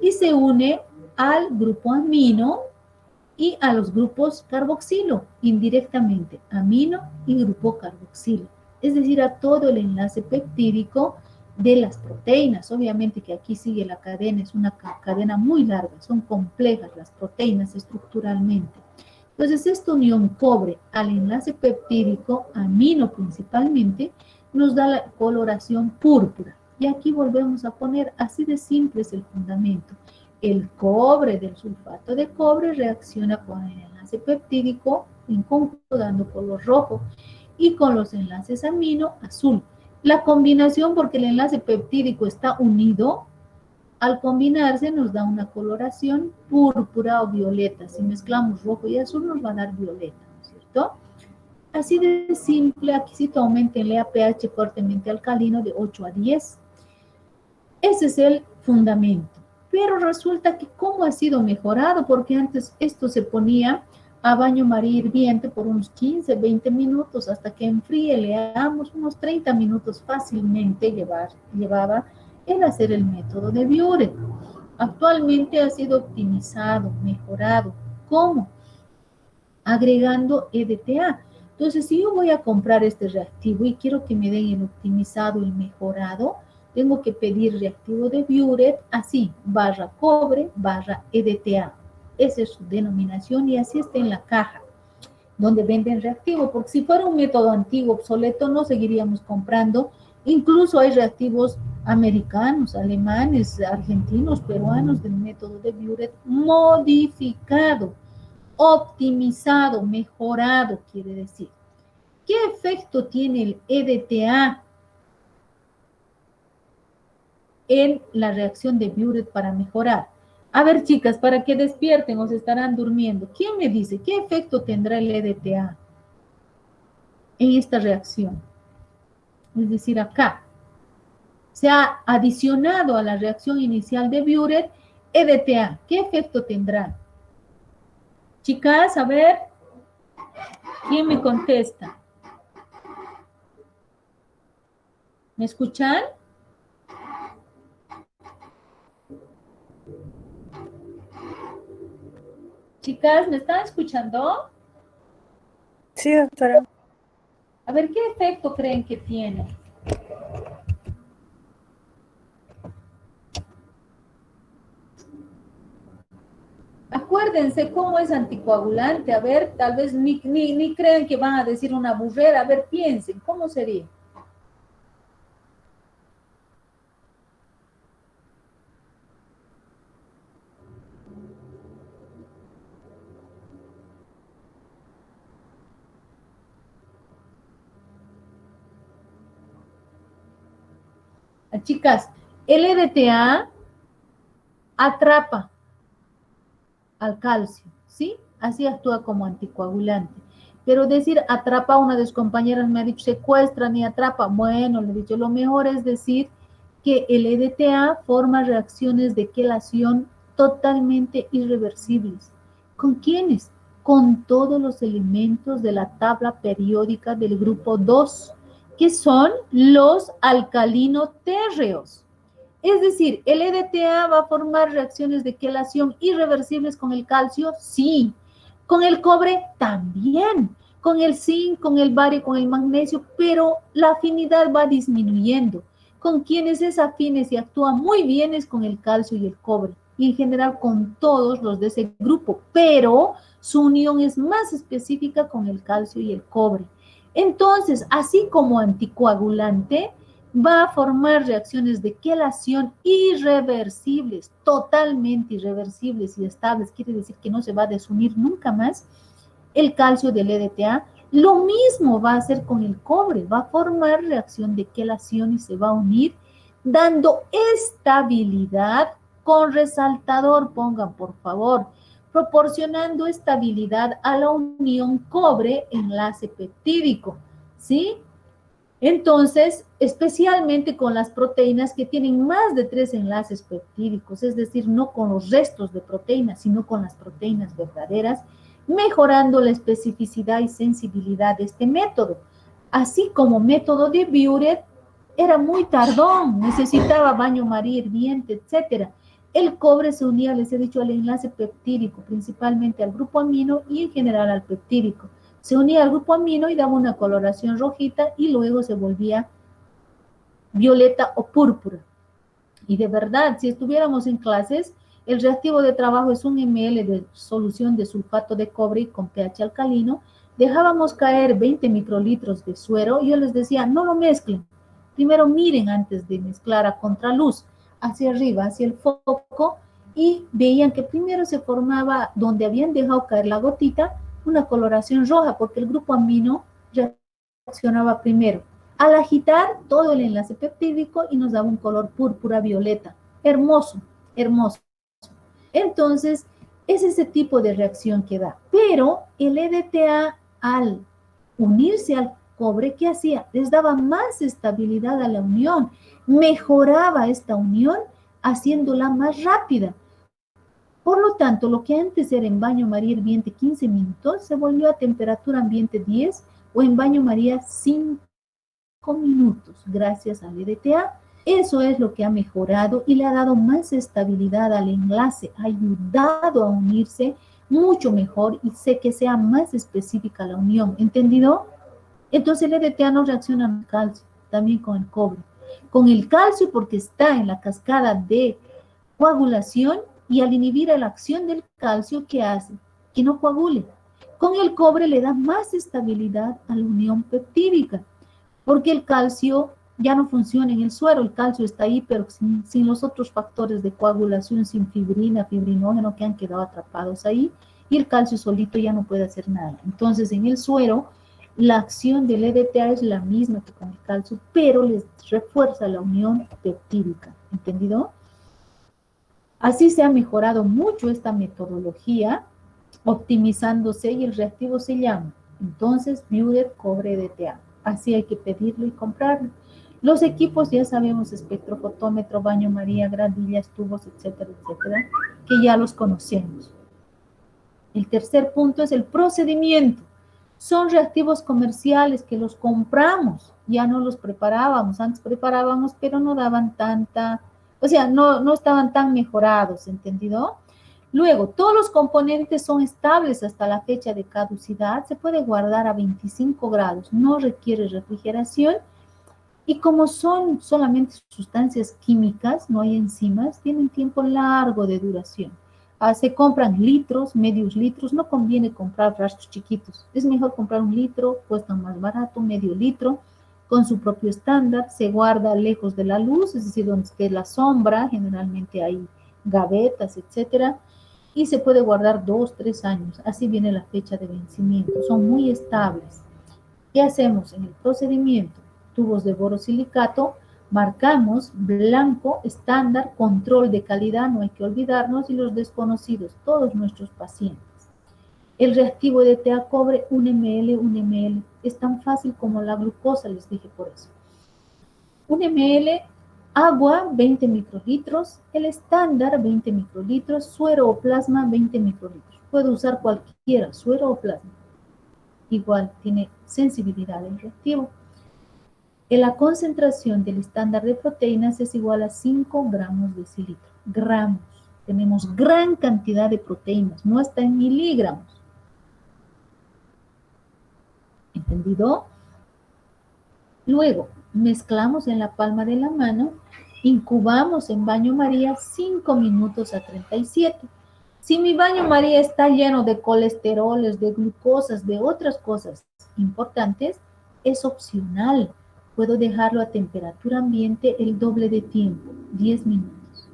y se une al grupo amino y a los grupos carboxilo, indirectamente, amino y grupo carboxilo. Es decir, a todo el enlace peptídico de las proteínas. Obviamente que aquí sigue la cadena, es una cadena muy larga, son complejas las proteínas estructuralmente. Entonces, esta unión cobre al enlace peptídico, amino principalmente, nos da la coloración púrpura. Y aquí volvemos a poner, así de simple es el fundamento. El cobre del sulfato de cobre reacciona con el enlace peptídico en conjunto dando color rojo y con los enlaces amino azul. La combinación, porque el enlace peptídico está unido, al combinarse nos da una coloración púrpura o violeta. Si mezclamos rojo y azul nos va a dar violeta, ¿no es cierto? Así de simple, aquí sí aumentenle a pH fuertemente alcalino de 8 a 10. Ese es el fundamento. Pero resulta que cómo ha sido mejorado, porque antes esto se ponía a baño maría hirviente por unos 15, 20 minutos hasta que enfríe, leamos unos 30 minutos fácilmente llevaba el hacer el método de Biuret. Actualmente ha sido optimizado, mejorado. ¿Cómo? Agregando EDTA. Entonces, si yo voy a comprar este reactivo y quiero que me den el optimizado, el mejorado, tengo que pedir reactivo de Biuret así, barra cobre, barra EDTA. Esa es su denominación y así está en la caja donde venden reactivo, porque si fuera un método antiguo, obsoleto, no seguiríamos comprando. Incluso hay reactivos americanos, alemanes, argentinos, peruanos del método de Biuret modificado, optimizado, mejorado, quiere decir. ¿Qué efecto tiene el EDTA? en la reacción de Biuret para mejorar. A ver, chicas, para que despierten o se estarán durmiendo, ¿quién me dice qué efecto tendrá el EDTA en esta reacción? Es decir, acá se ha adicionado a la reacción inicial de Biuret EDTA. ¿Qué efecto tendrá? Chicas, a ver, ¿quién me contesta? ¿Me escuchan? Chicas, ¿me están escuchando? Sí, doctora. A ver, ¿qué efecto creen que tiene? Acuérdense cómo es anticoagulante. A ver, tal vez ni crean que van a decir una burrera. A ver, piensen, ¿cómo sería? Chicas, el EDTA atrapa al calcio, ¿sí? Así actúa como anticoagulante. Pero decir atrapa, una de sus compañeras me ha dicho secuestra ni atrapa. Bueno, le he dicho, lo mejor es decir que el EDTA forma reacciones de quelación totalmente irreversibles. ¿Con quiénes? Con todos los elementos de la tabla periódica del grupo 2, que son los alcalino-térreos. Es decir, ¿el EDTA va a formar reacciones de quelación irreversibles con el calcio? Sí. ¿Con el cobre? También. Con el zinc, con el bario, con el magnesio, pero la afinidad va disminuyendo. Con quienes es afines y actúa muy bien es con el calcio y el cobre, y en general con todos los de ese grupo, pero su unión es más específica con el calcio y el cobre. Entonces, así como anticoagulante, va a formar reacciones de quelación irreversibles, totalmente irreversibles y estables, quiere decir que no se va a desunir nunca más el calcio del EDTA. Lo mismo va a hacer con el cobre, va a formar reacción de quelación y se va a unir, dando estabilidad con resaltador, pongan por favor, proporcionando estabilidad a la unión cobre-enlace peptídico, ¿sí? Entonces, especialmente con las proteínas que tienen más de 3 enlaces peptídicos, es decir, no con los restos de proteínas, sino con las proteínas verdaderas, mejorando la especificidad y sensibilidad de este método. Así como método de Biuret era muy tardón, necesitaba baño María hirviente, etc. El cobre se unía, les he dicho, al enlace peptídico, principalmente al grupo amino y en general al peptídico. Se unía al grupo amino y daba una coloración rojita y luego se volvía violeta o púrpura. Y de verdad, si estuviéramos en clases, el reactivo de trabajo es 1 ml de solución de sulfato de cobre con pH alcalino. Dejábamos caer 20 microlitros de suero y yo les decía, no lo mezclen. Primero miren antes de mezclar a contraluz, hacia arriba, hacia el foco, y veían que primero se formaba, donde habían dejado caer la gotita, una coloración roja, porque el grupo amino reaccionaba primero. Al agitar todo el enlace peptídico y nos daba un color púrpura violeta. Hermoso, hermoso. Entonces, es ese tipo de reacción que da. Pero el EDTA, al unirse al cobre, ¿qué hacía? Les daba más estabilidad a la unión, mejoraba esta unión haciéndola más rápida. Por lo tanto, lo que antes era en baño María hirviente 15 minutos, se volvió a temperatura ambiente 10 o en baño María 5 minutos, gracias al EDTA. Eso es lo que ha mejorado y le ha dado más estabilidad al enlace, ha ayudado a unirse mucho mejor y sé que sea más específica la unión, ¿entendido? Entonces el EDTA no reacciona con el calcio, también con el cobre. Con el calcio porque está en la cascada de coagulación y al inhibir la acción del calcio, ¿qué hace? Que no coagule. Con el cobre le da más estabilidad a la unión peptídica, porque el calcio ya no funciona en el suero, el calcio está ahí, pero sin los otros factores de coagulación, sin fibrina, fibrinógeno que han quedado atrapados ahí, y el calcio solito ya no puede hacer nada. Entonces, en el suero, la acción del EDTA es la misma que con el calcio, pero les refuerza la unión peptídica. ¿Entendido? Así se ha mejorado mucho esta metodología, optimizándose, y el reactivo se llama entonces Biuret cobre DTA. Así hay que pedirlo y comprarlo. Los equipos ya sabemos: espectrofotómetro, baño María, gradillas, tubos, etcétera, etcétera, que ya los conocemos. El tercer punto es el procedimiento. Son reactivos comerciales que los compramos, ya no los preparábamos. Antes preparábamos, pero no daban tanta, o sea, no estaban tan mejorados, ¿entendido? Luego, todos los componentes son estables hasta la fecha de caducidad, se puede guardar a 25 grados, no requiere refrigeración, y como son solamente sustancias químicas, no hay enzimas, tienen tiempo largo de duración. Se compran litros, medios litros, no conviene comprar rastros chiquitos, es mejor comprar 1 litro, cuesta más barato, medio litro, con su propio estándar, se guarda lejos de la luz, es decir, donde esté la sombra, generalmente hay gavetas, etcétera, y se puede guardar 2, 3 años, así viene la fecha de vencimiento, son muy estables. ¿Qué hacemos en el procedimiento? Tubos de borosilicato, marcamos blanco, estándar, control de calidad, no hay que olvidarnos, y los desconocidos, todos nuestros pacientes. El reactivo de DTA cobre 1 ml, 1 ml, es tan fácil como la glucosa, les dije por eso. 1 ml, agua 20 microlitros, el estándar 20 microlitros, suero o plasma 20 microlitros. Puedo usar cualquiera, suero o plasma. Igual tiene sensibilidad el reactivo. La concentración del estándar de proteínas es igual a 5 gramos de decilitro. Gramos. Tenemos gran cantidad de proteínas, no está en miligramos. ¿Entendido? Luego, mezclamos en la palma de la mano, incubamos en baño María 5 minutos a 37. Si mi baño María está lleno de colesteroles, de glucosas, de otras cosas importantes, es opcional. Puedo dejarlo a temperatura ambiente el doble de tiempo, 10 minutos.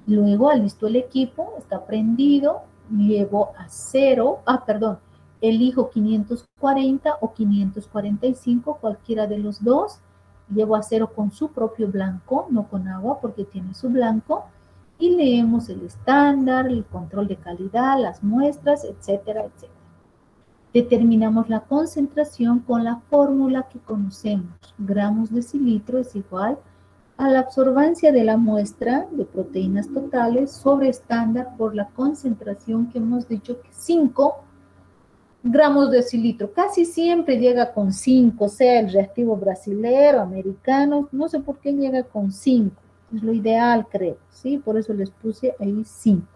Luego alisto el equipo, está prendido, llevo a 0, elijo 540 o 545, cualquiera de los dos. Llevo a 0 con su propio blanco, no con agua porque tiene su blanco. Y leemos el estándar, el control de calidad, las muestras, etcétera, etcétera. Determinamos la concentración con la fórmula que conocemos. Gramos de decilitro es igual a la absorbancia de la muestra de proteínas totales sobre estándar por la concentración que hemos dicho que 5 gramos de decilitro. Casi siempre llega con 5, sea el reactivo brasilero, americano, no sé por qué llega con 5. Es lo ideal, creo, ¿sí? Por eso les puse ahí 5.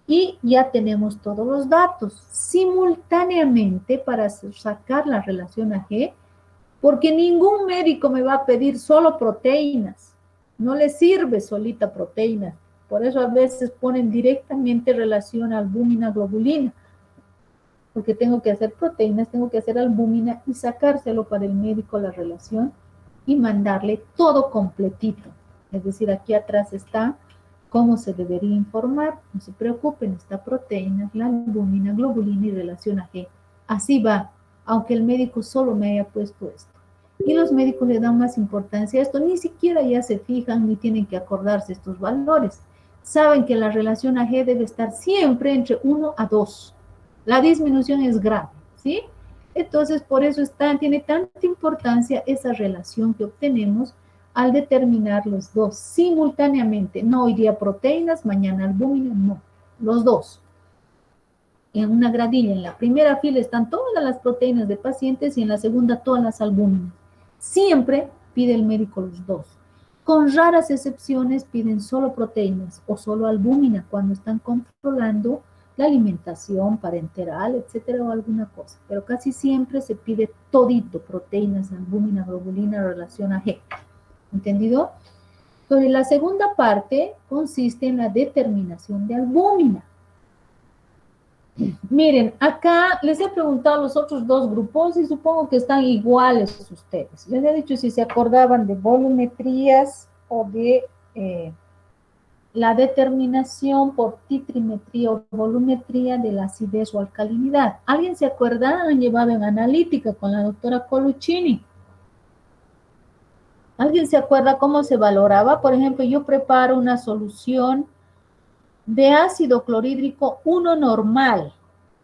Y ya tenemos todos los datos. Simultáneamente, para sacar la relación AG, porque ningún médico me va a pedir solo proteínas. No le sirve solita proteína. Por eso a veces ponen directamente relación albúmina-globulina. Porque tengo que hacer proteínas, tengo que hacer albúmina y sacárselo para el médico la relación y mandarle todo completito. Es decir, aquí atrás está cómo se debería informar. No se preocupen, está proteínas, la albúmina, globulina y relación AG. Así va, aunque el médico solo me haya puesto esto. Y los médicos le dan más importancia a esto, ni siquiera ya se fijan ni tienen que acordarse estos valores. Saben que la relación AG debe estar siempre entre 1 a 2. La disminución es grave, ¿sí? Entonces, por eso tiene tanta importancia esa relación que obtenemos al determinar los dos simultáneamente. No hoy día proteínas, mañana albúmina, no, los dos. En una gradilla, en la primera fila están todas las proteínas de pacientes y en la segunda todas las albúminas. Siempre pide el médico los dos. Con raras excepciones piden solo proteínas o solo albúmina cuando están controlando la alimentación parenteral, etcétera, o alguna cosa. Pero casi siempre se pide todito, proteínas, albúmina, globulina, relación AG. ¿Entendido? Entonces, la segunda parte consiste en la determinación de albúmina. Miren, acá les he preguntado a los otros dos grupos y supongo que están iguales ustedes. Les he dicho si se acordaban de volumetrías o de la determinación por titrimetría o volumetría de la acidez o alcalinidad. ¿Alguien se acuerda? Han llevado en analítica con la doctora Coluccini. ¿Alguien se acuerda cómo se valoraba? Por ejemplo, yo preparo una solución de ácido clorhídrico 1 normal,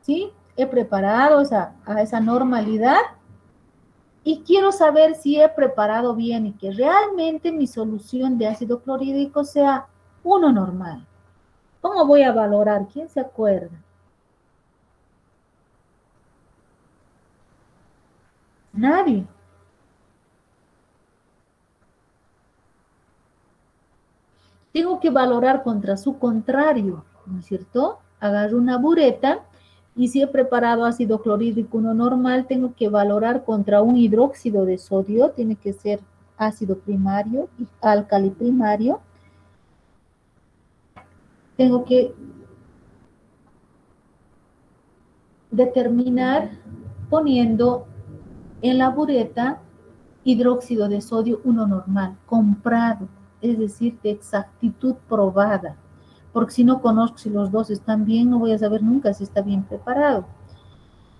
¿sí? He preparado a esa normalidad y quiero saber si he preparado bien y que realmente mi solución de ácido clorhídrico sea 1 normal. ¿Cómo voy a valorar? ¿Quién se acuerda? Nadie. Tengo que valorar contra su contrario, ¿no es cierto? Agarro una bureta y si he preparado ácido clorhídrico 1 normal, tengo que valorar contra un hidróxido de sodio, tiene que ser ácido primario y álcali primario. Tengo que determinar poniendo en la bureta hidróxido de sodio 1 normal, comprado, es decir, de exactitud probada, porque si no conozco si los dos están bien, no voy a saber nunca si está bien preparado.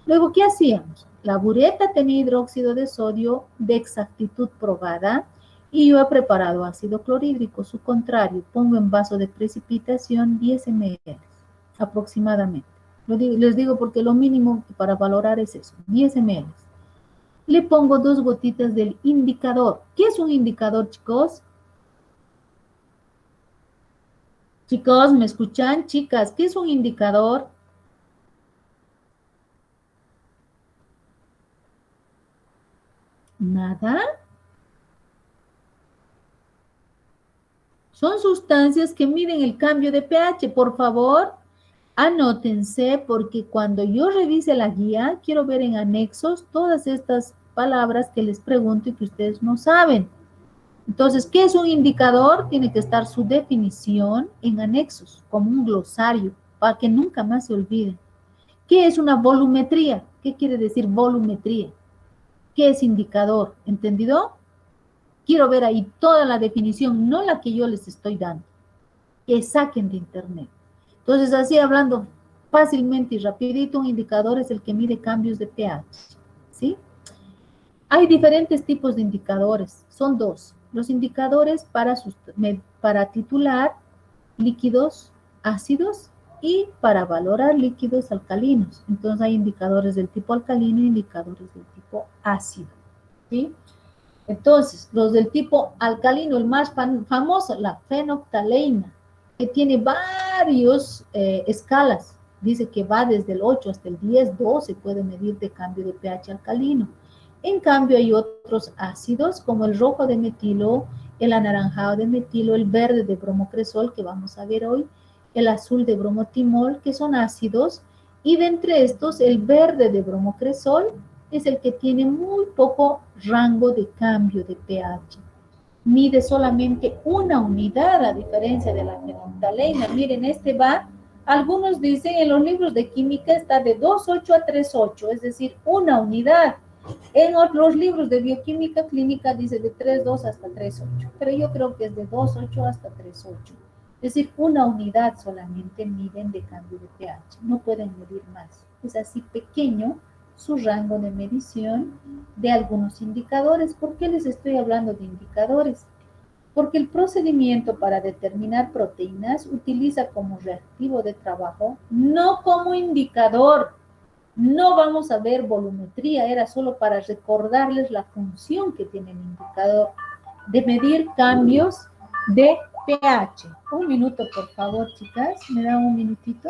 Luego, ¿qué hacíamos? La bureta tenía hidróxido de sodio de exactitud probada y yo he preparado ácido clorhídrico, su contrario, pongo en vaso de precipitación 10 ml aproximadamente. Les digo porque lo mínimo para valorar es eso, 10 ml. Le pongo 2 gotitas del indicador. ¿Qué es un indicador, chicos? Chicos, ¿me escuchan? Chicas, ¿qué es un indicador? Nada. Son sustancias que miden el cambio de pH. Por favor, anótense porque cuando yo revise la guía, quiero ver en anexos todas estas palabras que les pregunto y que ustedes no saben. Entonces, ¿qué es un indicador? Tiene que estar su definición en anexos, como un glosario, para que nunca más se olviden. ¿Qué es una volumetría? ¿Qué quiere decir volumetría? ¿Qué es indicador? ¿Entendido? Quiero ver ahí toda la definición, no la que yo les estoy dando, que saquen de internet. Entonces, así hablando fácilmente y rapidito, un indicador es el que mide cambios de pH, ¿sí? Hay diferentes tipos de indicadores, son dos. Los indicadores para titular líquidos ácidos y para valorar líquidos alcalinos. Entonces hay indicadores del tipo alcalino e indicadores del tipo ácido, ¿sí? Entonces, los del tipo alcalino, el más famoso, la fenoctaleína, que tiene varios escalas. Dice que va desde el 8 hasta el 10, 12 puede medir de cambio de pH alcalino. En cambio, hay otros ácidos como el rojo de metilo, el anaranjado de metilo, el verde de bromocresol, que vamos a ver hoy, el azul de bromotimol, que son ácidos, y de entre estos, el verde de bromocresol es el que tiene muy poco rango de cambio de pH. Mide solamente una unidad, a diferencia de la fenolftaleína. Miren, este va, algunos dicen en los libros de química está de 2,8 a 3,8, es decir, una unidad. En los libros de bioquímica clínica dice de 3,2 hasta 3,8, pero yo creo que es de 2,8 hasta 3,8. Es decir, una unidad solamente miden de cambio de pH, no pueden medir más. Es así pequeño su rango de medición de algunos indicadores. ¿Por qué les estoy hablando de indicadores? Porque el procedimiento para determinar proteínas utiliza como reactivo de trabajo, no como indicador. No vamos a ver volumetría, era solo para recordarles la función que tiene el indicador de medir cambios de pH. Un minuto, por favor, chicas. ¿Me dan un minutito?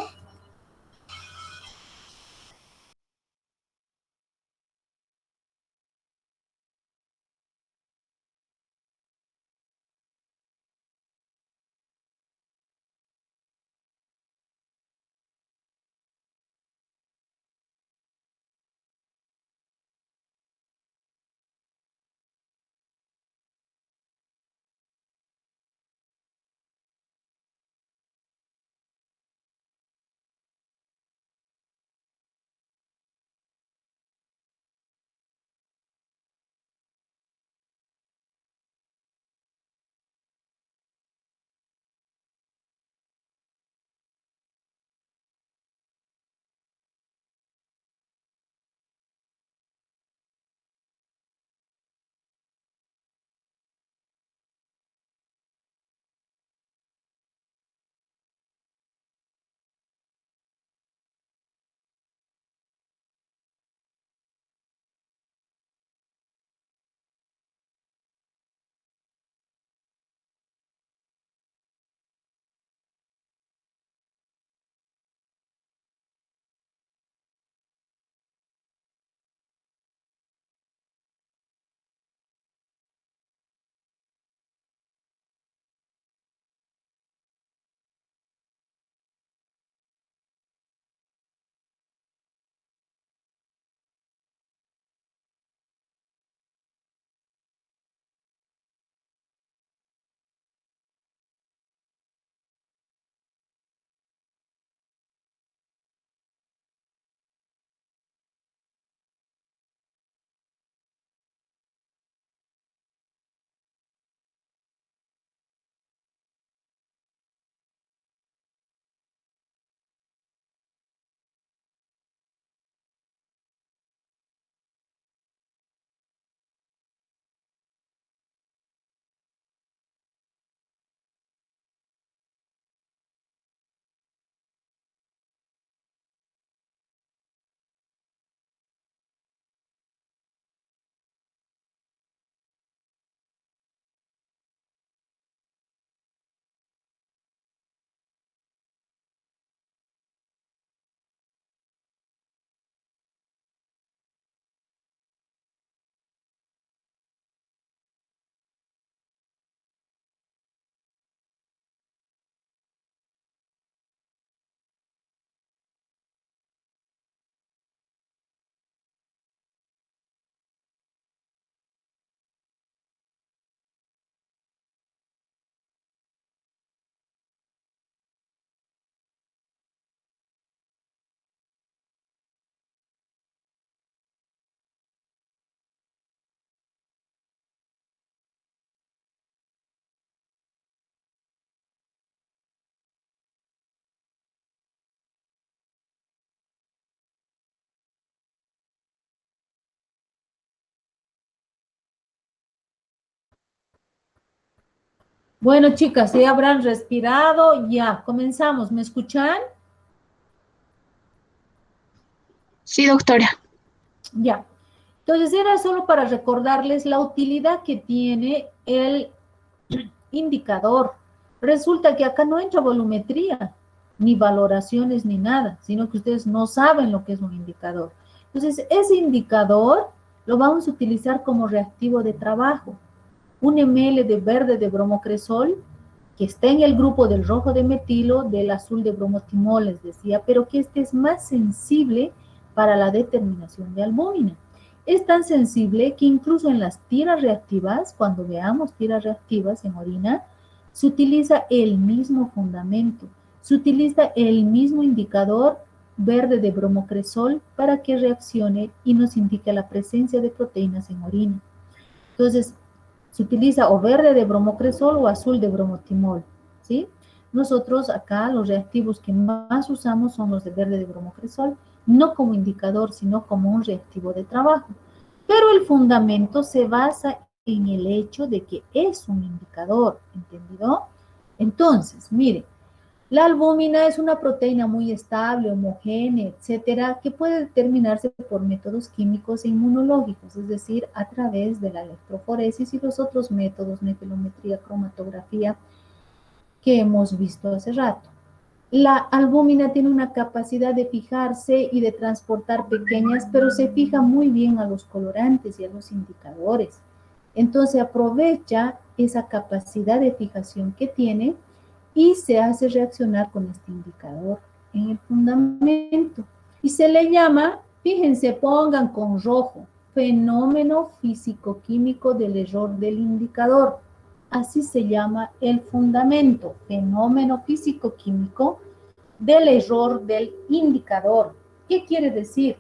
Bueno, chicas, ¿sí habrán respirado? Ya, comenzamos. ¿Me escuchan? Sí, doctora. Ya. Entonces, era solo para recordarles la utilidad que tiene el indicador. Resulta que acá no entra volumetría, ni valoraciones, ni nada, sino que ustedes no saben lo que es un indicador. Entonces, ese indicador lo vamos a utilizar como reactivo de trabajo. Un ml de verde de bromocresol que está en el grupo del rojo de metilo, del azul de bromotimol, les decía, pero que este es más sensible para la determinación de albúmina. Es tan sensible que incluso en las tiras reactivas, cuando veamos tiras reactivas en orina, se utiliza el mismo fundamento, se utiliza el mismo indicador verde de bromocresol para que reaccione y nos indique la presencia de proteínas en orina. Entonces, se utiliza o verde de bromocresol o azul de bromotimol, ¿sí? Nosotros acá los reactivos que más usamos son los de verde de bromocresol, no como indicador, sino como un reactivo de trabajo. Pero el fundamento se basa en el hecho de que es un indicador, ¿entendido? Entonces, mire, la albúmina es una proteína muy estable, homogénea, etcétera, que puede determinarse por métodos químicos e inmunológicos, es decir, a través de la electroforesis y los otros métodos, nefilometría, cromatografía, que hemos visto hace rato. La albúmina tiene una capacidad de fijarse y de transportar pequeñas, pero se fija muy bien a los colorantes y a los indicadores. Entonces aprovecha esa capacidad de fijación que tiene y se hace reaccionar con este indicador en el fundamento. Y se le llama, fíjense, pongan con rojo, fenómeno físico-químico del error del indicador. Así se llama el fundamento, fenómeno físico-químico del error del indicador. ¿Qué quiere decir?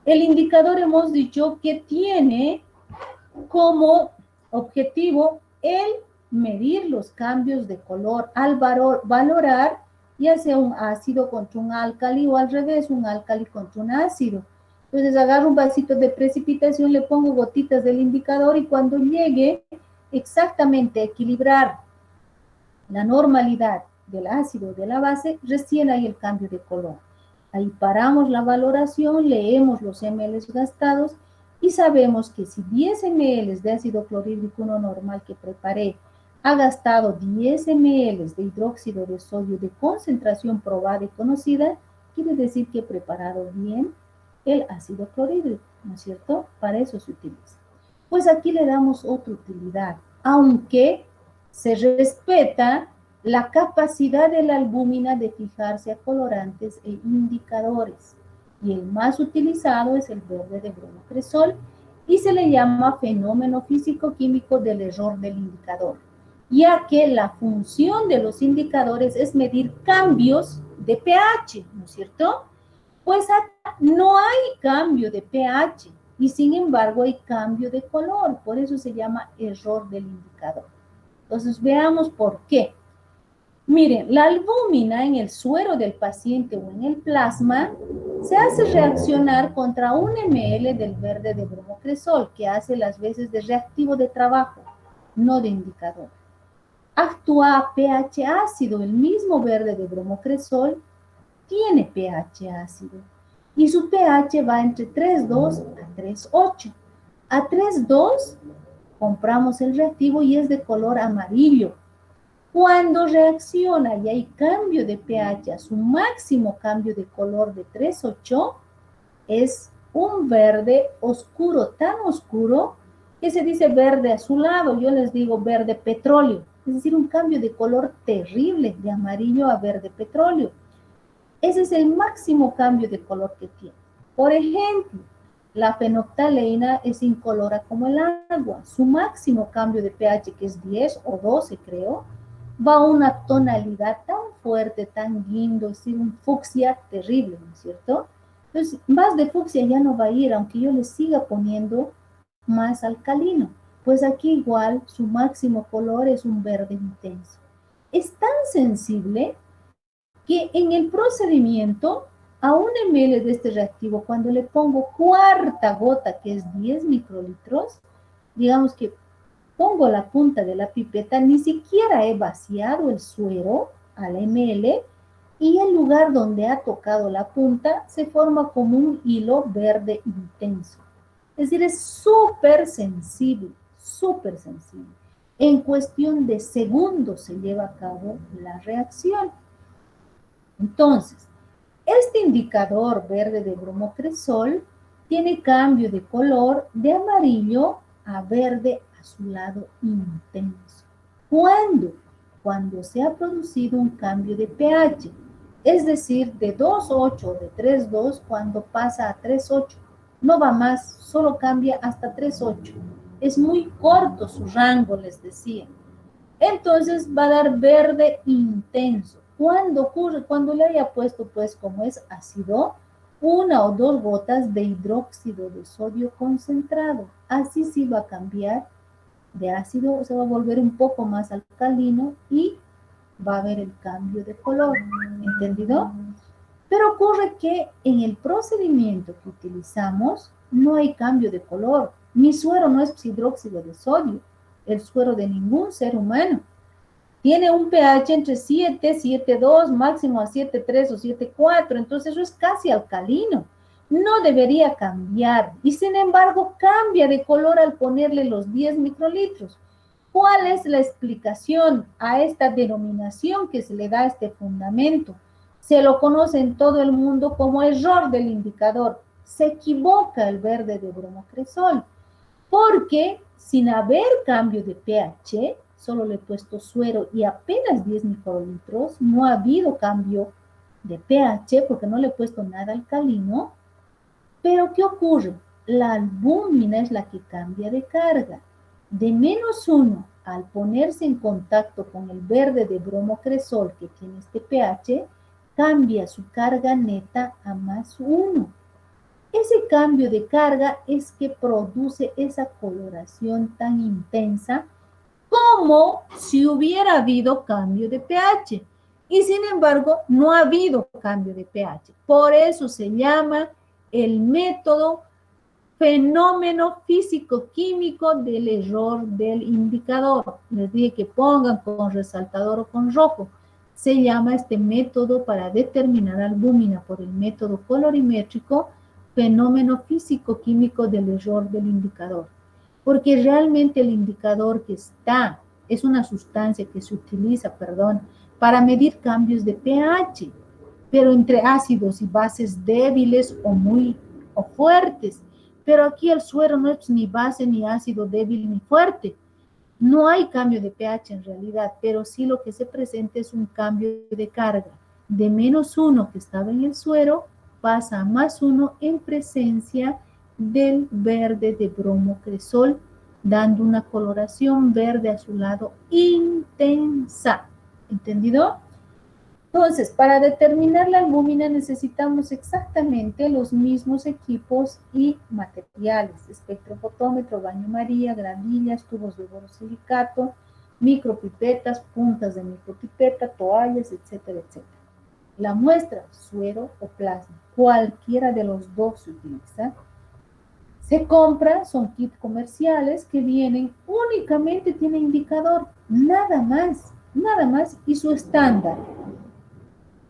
El indicador hemos dicho que tiene como objetivo el medir los cambios de color al valorar ya sea un ácido contra un álcali o al revés, un álcali contra un ácido. Entonces agarro un vasito de precipitación, le pongo gotitas del indicador y cuando llegue exactamente a equilibrar la normalidad del ácido o de la base, recién hay el cambio de color. Ahí paramos la valoración, leemos los ml gastados y sabemos que si 10 ml de ácido clorhídrico 1 normal que preparé ha gastado 10 ml de hidróxido de sodio de concentración probada y conocida, quiere decir que he preparado bien el ácido clorhídrico, ¿no es cierto? Para eso se utiliza. Pues aquí le damos otra utilidad, aunque se respeta la capacidad de la albúmina de fijarse a colorantes e indicadores. Y el más utilizado es el verde de bromocresol y se le llama fenómeno físico-químico del error del indicador, ya que la función de los indicadores es medir cambios de pH, ¿no es cierto? Pues acá no hay cambio de pH y sin embargo hay cambio de color, por eso se llama error del indicador. Entonces veamos por qué. Miren, la albúmina en el suero del paciente o en el plasma se hace reaccionar contra 1 ml del verde de bromocresol, que hace las veces de reactivo de trabajo, no de indicador. Actúa a pH ácido, el mismo verde de bromocresol tiene pH ácido y su pH va entre 3,2 a 3,8. A 3,2 compramos el reactivo y es de color amarillo. Cuando reacciona y hay cambio de pH a su máximo cambio de color de 3,8, es un verde oscuro, tan oscuro que se dice verde azulado. Yo les digo verde petróleo, es decir, un cambio de color terrible, de amarillo a verde petróleo. Ese es el máximo cambio de color que tiene. Por ejemplo, la fenolftaleína es incolora como el agua. Su máximo cambio de pH, que es 10 o 12 creo, va a una tonalidad tan fuerte, tan guindo, es decir, un fucsia terrible, ¿no es cierto? Entonces, más de fucsia ya no va a ir, aunque yo le siga poniendo más alcalino. Pues aquí igual su máximo color es un verde intenso. Es tan sensible que en el procedimiento a 1 ml de este reactivo, cuando le pongo cuarta gota, que es 10 microlitros, digamos que pongo la punta de la pipeta, ni siquiera he vaciado el suero al ml y el lugar donde ha tocado la punta se forma como un hilo verde intenso. Es decir, es súper sensible, súper sensible. En cuestión de segundos se lleva a cabo la reacción. Entonces, este indicador verde de bromocresol tiene cambio de color de amarillo a verde azulado intenso. ¿Cuándo? Cuando se ha producido un cambio de pH, es decir, de 2,8 o de 3,2 cuando pasa a 3,8. No va más, solo cambia hasta 3,8. Es muy corto su rango, les decía. Entonces va a dar verde intenso. ¿Cuándo ocurre? Cuando le haya puesto, pues, como es ácido, 1 o 2 gotas de hidróxido de sodio concentrado. Así sí va a cambiar de ácido, se va a volver un poco más alcalino y va a haber el cambio de color. ¿Entendido? Pero ocurre que en el procedimiento que utilizamos no hay cambio de color. Mi suero no es hidróxido de sodio, el suero de ningún ser humano. Tiene un pH entre 7, 7,2, máximo a 7,3 o 7,4, entonces eso es casi alcalino. No debería cambiar y sin embargo cambia de color al ponerle los 10 microlitros. ¿Cuál es la explicación a esta denominación que se le da a este fundamento? Se lo conoce en todo el mundo como error del indicador. Se equivoca el verde de bromocresol, porque sin haber cambio de pH, solo le he puesto suero y apenas 10 microlitros, no ha habido cambio de pH porque no le he puesto nada alcalino. Pero ¿qué ocurre? La albúmina es la que cambia de carga. De -1 al ponerse en contacto con el verde de bromocresol que tiene este pH, cambia su carga neta a +1. Ese cambio de carga es que produce esa coloración tan intensa como si hubiera habido cambio de pH. Y sin embargo, no ha habido cambio de pH. Por eso se llama el método fenómeno físico-químico del error del indicador. Les dije que pongan con resaltador o con rojo. Se llama este método para determinar albúmina por el método colorimétrico fenómeno físico-químico del error del indicador. Porque realmente el indicador que es una sustancia que se utiliza, para medir cambios de pH, pero entre ácidos y bases débiles o fuertes. Pero aquí el suero no es ni base, ni ácido débil, ni fuerte. No hay cambio de pH en realidad, pero sí lo que se presenta es un cambio de carga. De -1 que estaba en el suero, pasa a +1 en presencia del verde de bromocresol, dando una coloración verde azulado intensa. ¿Entendido? Entonces, para determinar la albúmina necesitamos exactamente los mismos equipos y materiales: espectrofotómetro, baño María, granillas, tubos de borosilicato, micropipetas, puntas de micropipeta, toallas, etcétera, etcétera. La muestra, suero o plasma, cualquiera de los dos se utiliza. Se compra, son kits comerciales que vienen únicamente, tiene indicador, nada más, y su estándar.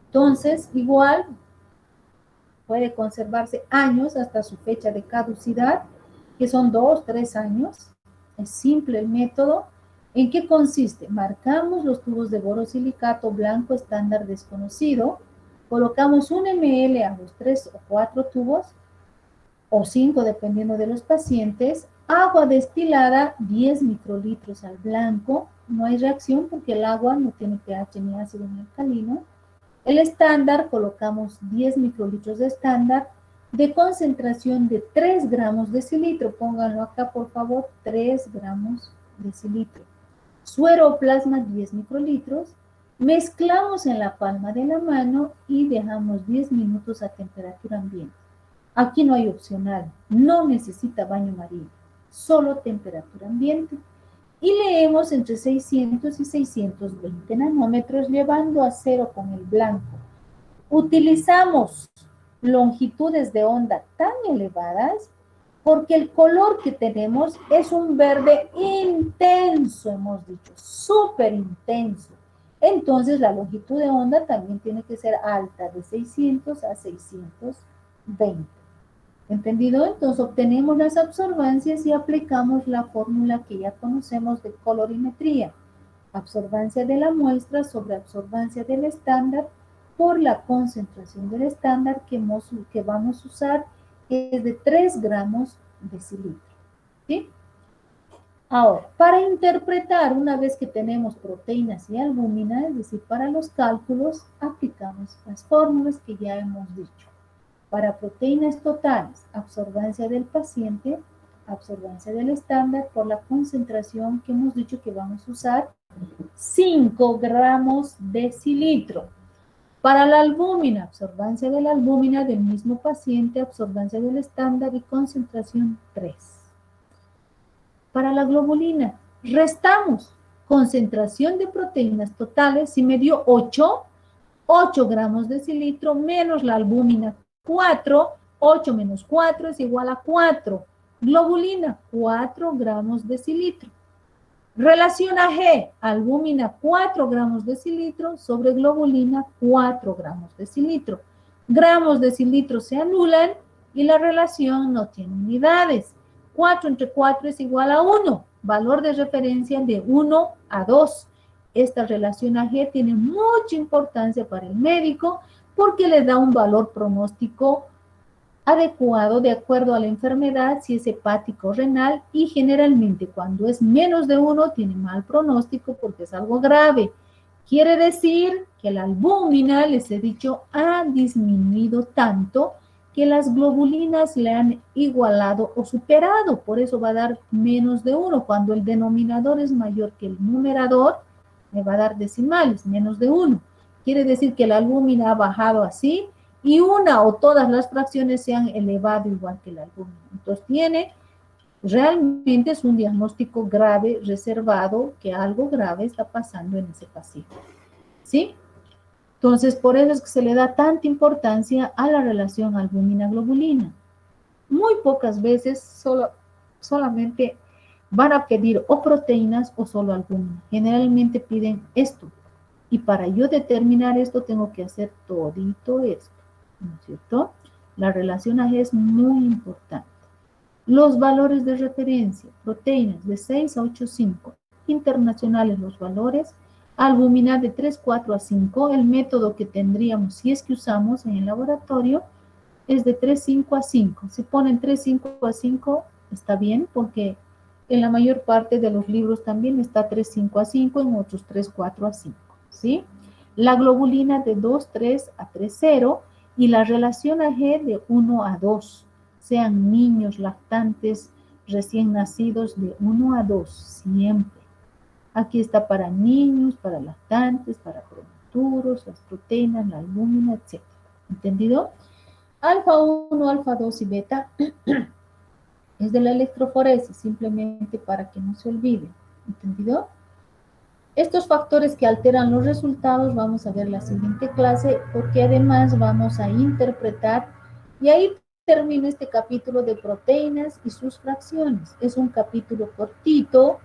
Entonces, igual puede conservarse años hasta su fecha de caducidad, que son 2, 3 años. Es simple el método. ¿En qué consiste? Marcamos los tubos de borosilicato blanco estándar desconocido, colocamos 1 ml a los 3 o 4 tubos, o 5 dependiendo de los pacientes, agua destilada 10 microlitros al blanco, no hay reacción porque el agua no tiene pH ni ácido ni alcalino. El estándar, colocamos 10 microlitros de estándar de concentración de 3 gramos de decilitro. Pónganlo acá, por favor, 3 gramos de decilitro. Suero o plasma, 10 microlitros. Mezclamos en la palma de la mano y dejamos 10 minutos a temperatura ambiente. Aquí no hay opcional, no necesita baño María, solo temperatura ambiente. Y leemos entre 600 y 620 nanómetros, llevando a cero con el blanco. Utilizamos longitudes de onda tan elevadas Porque el color que tenemos es un verde intenso, hemos dicho, súper intenso. Entonces la longitud de onda también tiene que ser alta, de 600 a 620. ¿Entendido? Entonces obtenemos las absorbancias y aplicamos la fórmula que ya conocemos de colorimetría. Absorbancia de la muestra sobre absorbancia del estándar por la concentración del estándar que vamos a usar es de 3 gramos decilitro. ¿Sí? Ahora, para interpretar, una vez que tenemos proteínas y albúmina, es decir, para los cálculos, aplicamos las fórmulas que ya hemos dicho. Para proteínas totales, absorbancia del paciente, absorbancia del estándar por la concentración que hemos dicho que vamos a usar, 5 gramos decilitro. Para la albúmina, absorbancia de la albúmina del mismo paciente, absorbancia del estándar y concentración 3. Para la globulina, restamos concentración de proteínas totales, si me dio 8 gramos decilitro menos la albúmina 4, 8 menos 4 es igual a 4. Globulina, 4 gramos decilitro. Relación AG, albúmina 4 gramos decilitro sobre globulina 4 gramos decilitro. Gramos decilitro se anulan y la relación no tiene unidades. 4 entre 4 es igual a 1, valor de referencia de 1 a 2. Esta relación AG tiene mucha importancia para el médico porque le da un valor pronóstico adecuado de acuerdo a la enfermedad, si es hepático o renal, y generalmente cuando es menos de 1 tiene mal pronóstico porque es algo grave. Quiere decir que la albúmina, les he dicho, ha disminuido tanto que las globulinas le han igualado o superado, por eso va a dar menos de 1. Cuando el denominador es mayor que el numerador, me va a dar decimales, menos de 1. Quiere decir que la albúmina ha bajado así, y una o todas las fracciones se han elevado igual que la albúmina. Entonces realmente es un diagnóstico grave, reservado, que algo grave está pasando en ese paciente. ¿Sí? Entonces, por eso es que se le da tanta importancia a la relación albúmina-globulina. Muy pocas veces solamente van a pedir o proteínas o solo albúmina. Generalmente piden esto. Y para yo determinar esto, tengo que hacer todito esto. ¿No es cierto? La relación AG es muy importante. Los valores de referencia, proteínas de 6 a 8,5, internacionales los valores, albúmina de 3, 4 a 5, el método que tendríamos si es que usamos en el laboratorio es de 3, 5 a 5. Si ponen 3, 5 a 5, está bien, porque en la mayor parte de los libros también está 3, 5 a 5, en otros 3, 4 a 5, ¿sí? La globulina de 2, 3 a 3, 0, y la relación AG de 1 a 2, sean niños, lactantes, recién nacidos, de 1 a 2, siempre. Aquí está para niños, para lactantes, para prematuros, las proteínas, la albúmina, etc. ¿Entendido? Alfa 1, alfa 2 y beta es de la electroforesis, simplemente para que no se olvide. ¿Entendido? Estos factores que alteran los resultados vamos a ver la siguiente clase, porque además vamos a interpretar, y ahí termina este capítulo de proteínas y sus fracciones. Es un capítulo cortito,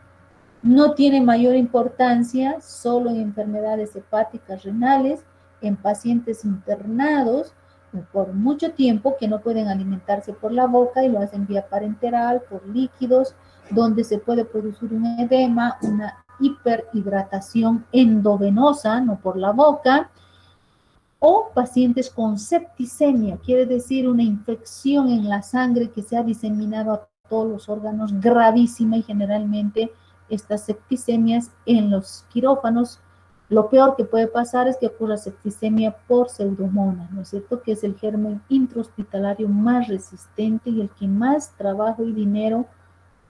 no tiene mayor importancia, solo en enfermedades hepáticas renales, en pacientes internados por mucho tiempo que no pueden alimentarse por la boca y lo hacen vía parenteral, por líquidos, donde se puede producir un edema, una hiperhidratación endovenosa, no por la boca, o pacientes con septicemia, quiere decir una infección en la sangre que se ha diseminado a todos los órganos, gravísima, y generalmente estas septicemias en los quirófanos, lo peor que puede pasar es que ocurra septicemia por pseudomonas, ¿no es cierto? Que es el germen intrahospitalario más resistente y el que más trabajo y dinero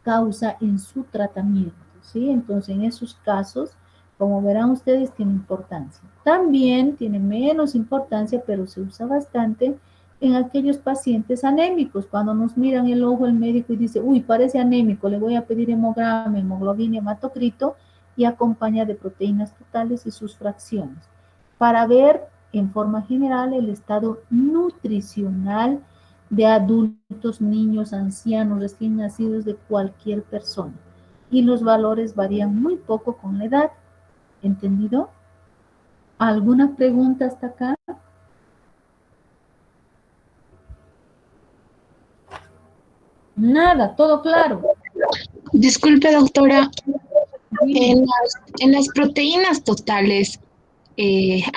causa en su tratamiento, ¿sí? Entonces, en esos casos, como verán ustedes, tiene importancia. También tiene menos importancia, pero se usa bastante en aquellos pacientes anémicos. Cuando nos miran el ojo el médico y dice, uy, parece anémico, le voy a pedir hemograma, hemoglobina, hematocrito, y acompaña de proteínas totales y sus fracciones, para ver en forma general el estado nutricional de adultos, niños, ancianos, recién nacidos, de cualquier persona. Y los valores varían muy poco con la edad. ¿Entendido? ¿Alguna pregunta hasta acá? Nada, todo claro. Disculpe, doctora, Dime. en las proteínas totales,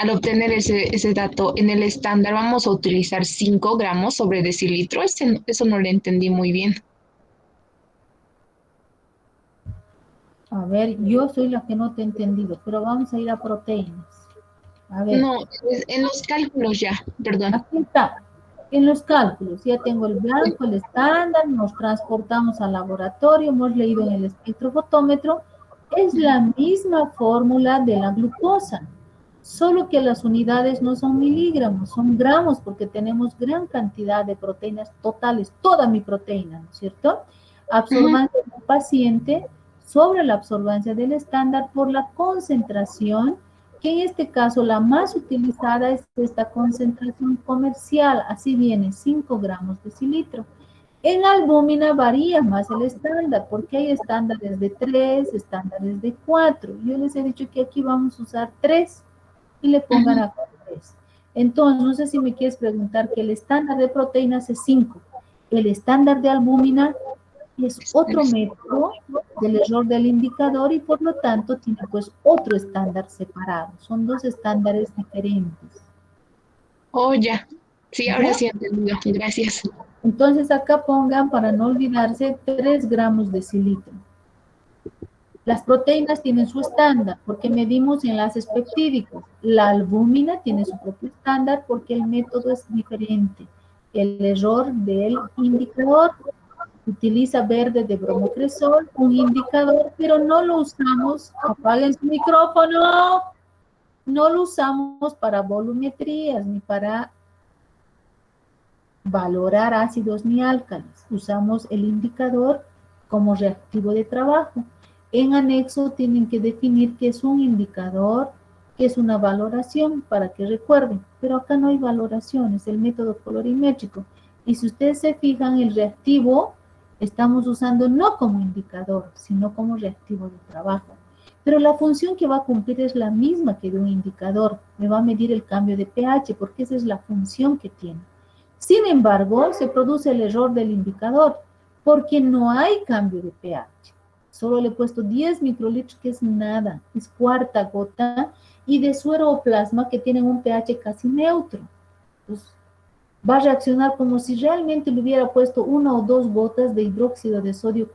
al obtener ese dato, en el estándar vamos a utilizar 5 gramos sobre decilitro. Eso no lo entendí muy bien. A ver, yo soy la que no te he entendido, pero vamos a ir a proteínas. A ver, No, en los cálculos ya, perdón. aquí está. En los cálculos, ya tengo el blanco, el estándar, nos transportamos al laboratorio, hemos leído en el espectrofotómetro, es la misma fórmula de la glucosa, solo que las unidades no son miligramos, son gramos, porque tenemos gran cantidad de proteínas totales, toda mi proteína, ¿no es cierto? Ujú. Absorbancia del paciente sobre la absorbancia del estándar por la concentración, que en este caso la más utilizada es esta concentración comercial, así viene 5 gramos decilitro. En albúmina varía más el estándar, porque hay estándares de 3, estándares de 4. Yo les he dicho que aquí vamos a usar 3 y le pongan Ujú. acá 3. Entonces, no sé si me quieres preguntar que el estándar de proteínas es 5. El estándar de albúmina es otro método del error del indicador y por lo tanto tiene pues otro estándar separado. Son dos estándares diferentes. Oh, ya. Sí, ahora ¿Ya? sí he entendido. Gracias. Entonces acá pongan, para no olvidarse, 3 gramos de cilitro. Las proteínas tienen su estándar porque medimos enlaces peptídicos. La albúmina tiene su propio estándar porque el método es diferente. El error del indicador utiliza verde de bromocresol, un indicador, pero no lo usamos, apaguen su micrófono, no lo usamos para volumetrías ni para valorar ácidos ni álcalis. Usamos el indicador como reactivo de trabajo. En anexo tienen que definir qué es un indicador, qué es una valoración, para que recuerden. Pero acá no hay valoración, es el método colorimétrico. Y si ustedes se fijan, el reactivo estamos usando no como indicador, sino como reactivo de trabajo. Pero la función que va a cumplir es la misma que de un indicador. Me va a medir el cambio de pH, porque esa es la función que tiene. Sin embargo, se produce el error del indicador porque no hay cambio de pH. Solo le he puesto 10 microlitros, que es nada, es cuarta gota, y de suero o plasma que tienen un pH casi neutro. Entonces, va a reaccionar como si realmente le hubiera puesto 1 o 2 gotas de hidróxido de sodio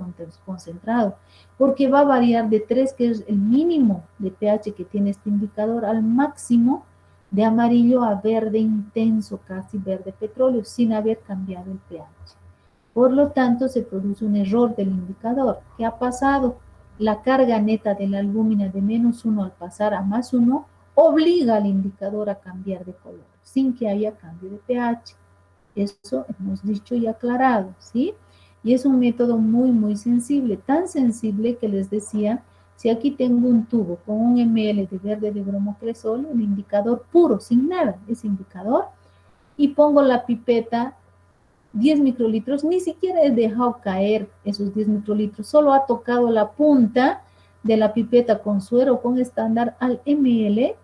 concentrado, porque va a variar de 3, que es el mínimo de pH que tiene este indicador, al máximo de amarillo a verde intenso, casi verde petróleo, sin haber cambiado el pH. Por lo tanto, se produce un error del indicador. ¿Qué ha pasado? La carga neta de la albúmina de -1 al pasar a +1 obliga al indicador a cambiar de color, sin que haya cambio de pH. Eso hemos dicho y aclarado, ¿sí? Y es un método muy, muy sensible, tan sensible que les decía, si aquí tengo un tubo con 1 ml de verde de bromocresol, el indicador puro, sin nada, ese indicador, y pongo la pipeta 10 microlitros, ni siquiera he dejado caer esos 10 microlitros, solo ha tocado la punta de la pipeta con suero con estándar al ml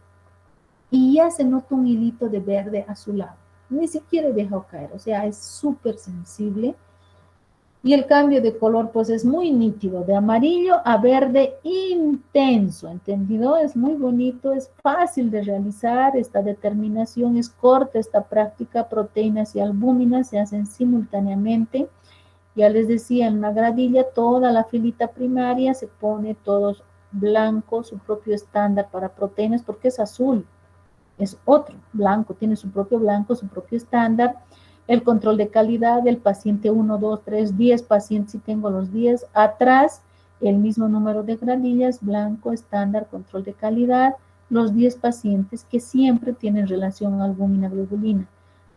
y ya se nota un hilito de verde a su lado. Ni siquiera he dejado caer, o sea, es súper sensible. Y el cambio de color pues es muy nítido, de amarillo a verde intenso, ¿entendido? Es muy bonito, es fácil de realizar, esta determinación es corta, esta práctica, proteínas y albúminas se hacen simultáneamente. Ya les decía, en una gradilla toda la filita primaria se pone todos blanco, su propio estándar para proteínas porque es azul, es otro, blanco, tiene su propio blanco, su propio estándar. El control de calidad del paciente 1, 2, 3, 10 pacientes, si tengo los 10, atrás el mismo número de gradillas, blanco, estándar, control de calidad, los 10 pacientes que siempre tienen relación albúmina-globulina.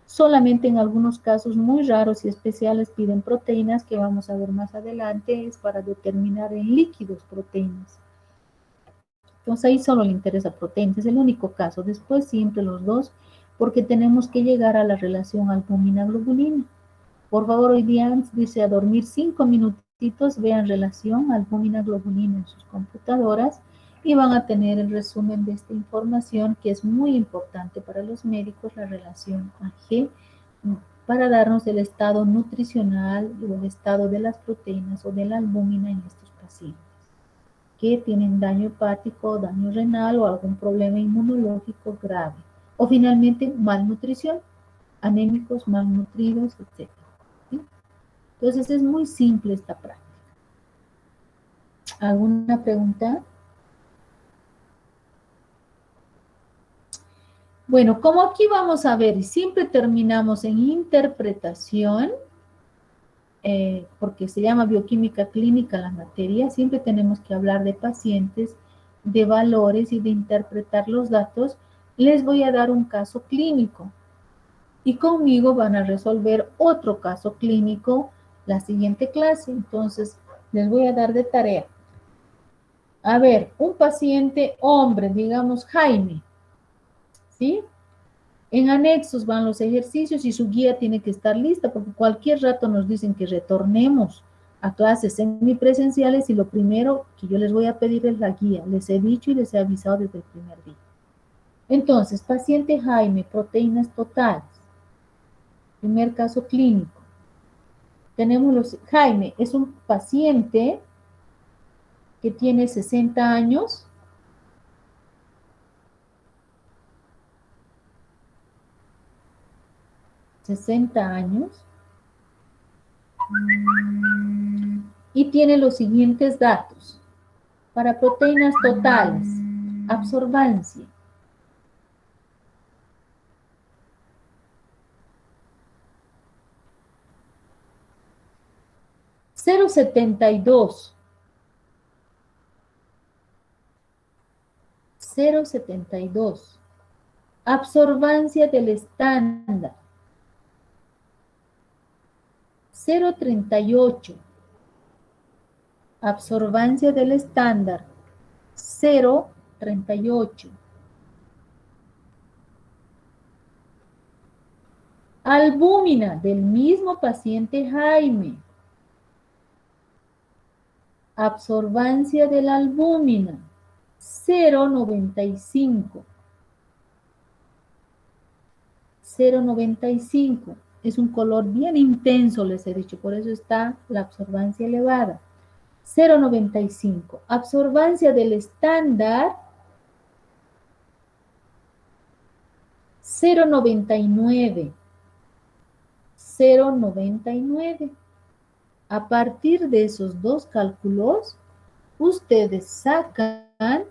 Solamente en algunos casos muy raros y especiales piden proteínas, que vamos a ver más adelante, es para determinar en líquidos proteínas. Entonces ahí solo le interesa proteínas, es el único caso. Después siempre los dos, porque tenemos que llegar a la relación albúmina-globulina. Por favor, hoy día antes de irse a dormir 5 minutitos, vean relación albúmina globulina en sus computadoras y van a tener el resumen de esta información que es muy importante para los médicos, la relación AG, para darnos el estado nutricional o el estado de las proteínas o de la albúmina en estos pacientes que tienen daño hepático, daño renal o algún problema inmunológico grave. O finalmente malnutrición, anémicos, malnutridos, etc. ¿Sí? Entonces es muy simple esta práctica. ¿Alguna pregunta? Bueno, como aquí vamos a ver, siempre terminamos en interpretación, porque se llama bioquímica clínica la materia, siempre tenemos que hablar de pacientes, de valores y de interpretar los datos. Les voy a dar un caso clínico y conmigo van a resolver otro caso clínico la siguiente clase. Entonces, les voy a dar de tarea. A ver, un paciente hombre, digamos Jaime, ¿sí? En anexos van los ejercicios y su guía tiene que estar lista porque cualquier rato nos dicen que retornemos a clases semipresenciales y lo primero que yo les voy a pedir es la guía. Les he dicho y les he avisado desde el primer día. Entonces, paciente Jaime, proteínas totales. Primer caso clínico. Tenemos Jaime, es un paciente que tiene 60 años. Y tiene los siguientes datos. Para proteínas totales, absorbancia. Cero setenta y dos. 0,72. Absorbancia del estándar. 0,38. Absorbancia del estándar. 0,38. Albúmina del mismo paciente Jaime. Absorbancia de la albúmina. 0,95. 0,95. Es un color bien intenso, les he dicho, por eso está la absorbancia elevada. 0,95. Absorbancia del estándar. 0,99. 0,99. A partir de esos dos cálculos, ustedes sacan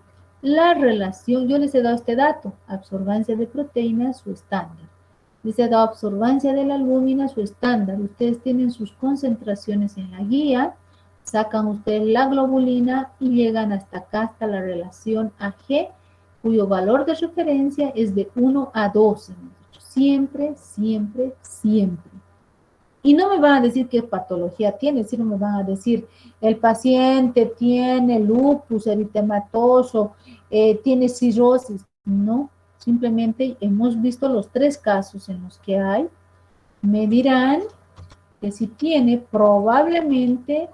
la relación. Yo les he dado este dato, absorbancia de proteínas, su estándar. Les he dado absorbancia de la albúmina, su estándar. Ustedes tienen sus concentraciones en la guía, sacan ustedes la globulina y llegan hasta acá, hasta la relación AG, cuyo valor de referencia es de 1 a 2. Siempre, siempre, siempre. Y no me van a decir qué patología tiene, sino me van a decir, el paciente tiene lupus eritematoso, tiene cirrosis. No, simplemente hemos visto los 3 casos en los que hay. Me dirán que si tiene probablemente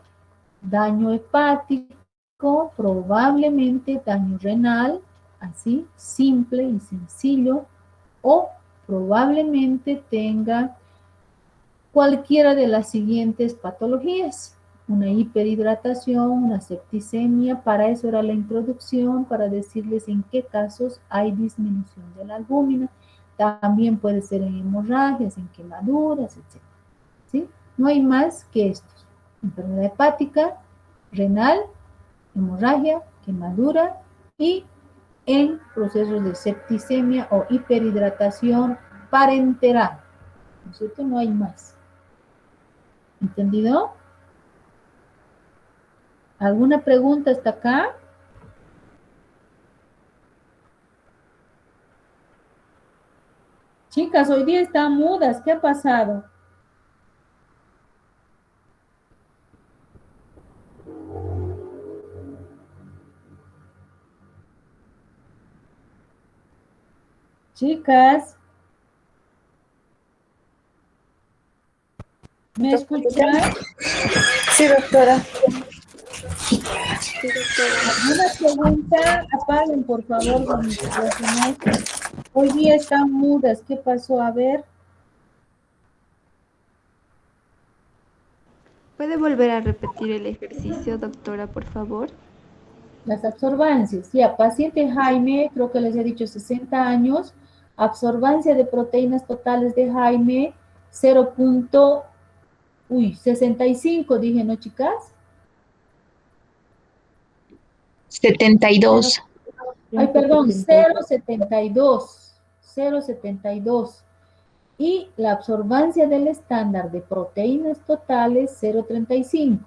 daño hepático, probablemente daño renal, así, simple y sencillo, o probablemente tenga cualquiera de las siguientes patologías, una hiperhidratación, una septicemia. Para eso era la introducción, para decirles en qué casos hay disminución de la albúmina. También puede ser en hemorragias, en quemaduras, etc. ¿Sí? No hay más que estos. Enfermedad hepática, renal, hemorragia, quemadura y en procesos de septicemia o hiperhidratación parenteral. ¿No es cierto? No hay más. ¿Entendido? ¿Alguna pregunta hasta acá? Chicas, hoy día están mudas. ¿Qué ha pasado? Chicas. ¿Me escuchas? Sí, doctora. ¿Alguna pregunta? Apaguen, por favor, los micrófonos. Hoy día están mudas. ¿Qué pasó? A ver. ¿Puede volver a repetir el ejercicio, doctora, por favor? Las absorbancias. Ya, paciente Jaime, creo que les he dicho 60 años. Absorbancia de proteínas totales de Jaime, 0.65, dije, ¿no, chicas? 72. Ay, perdón, 0.72. 0.72. Y la absorbancia del estándar de proteínas totales, 0.35.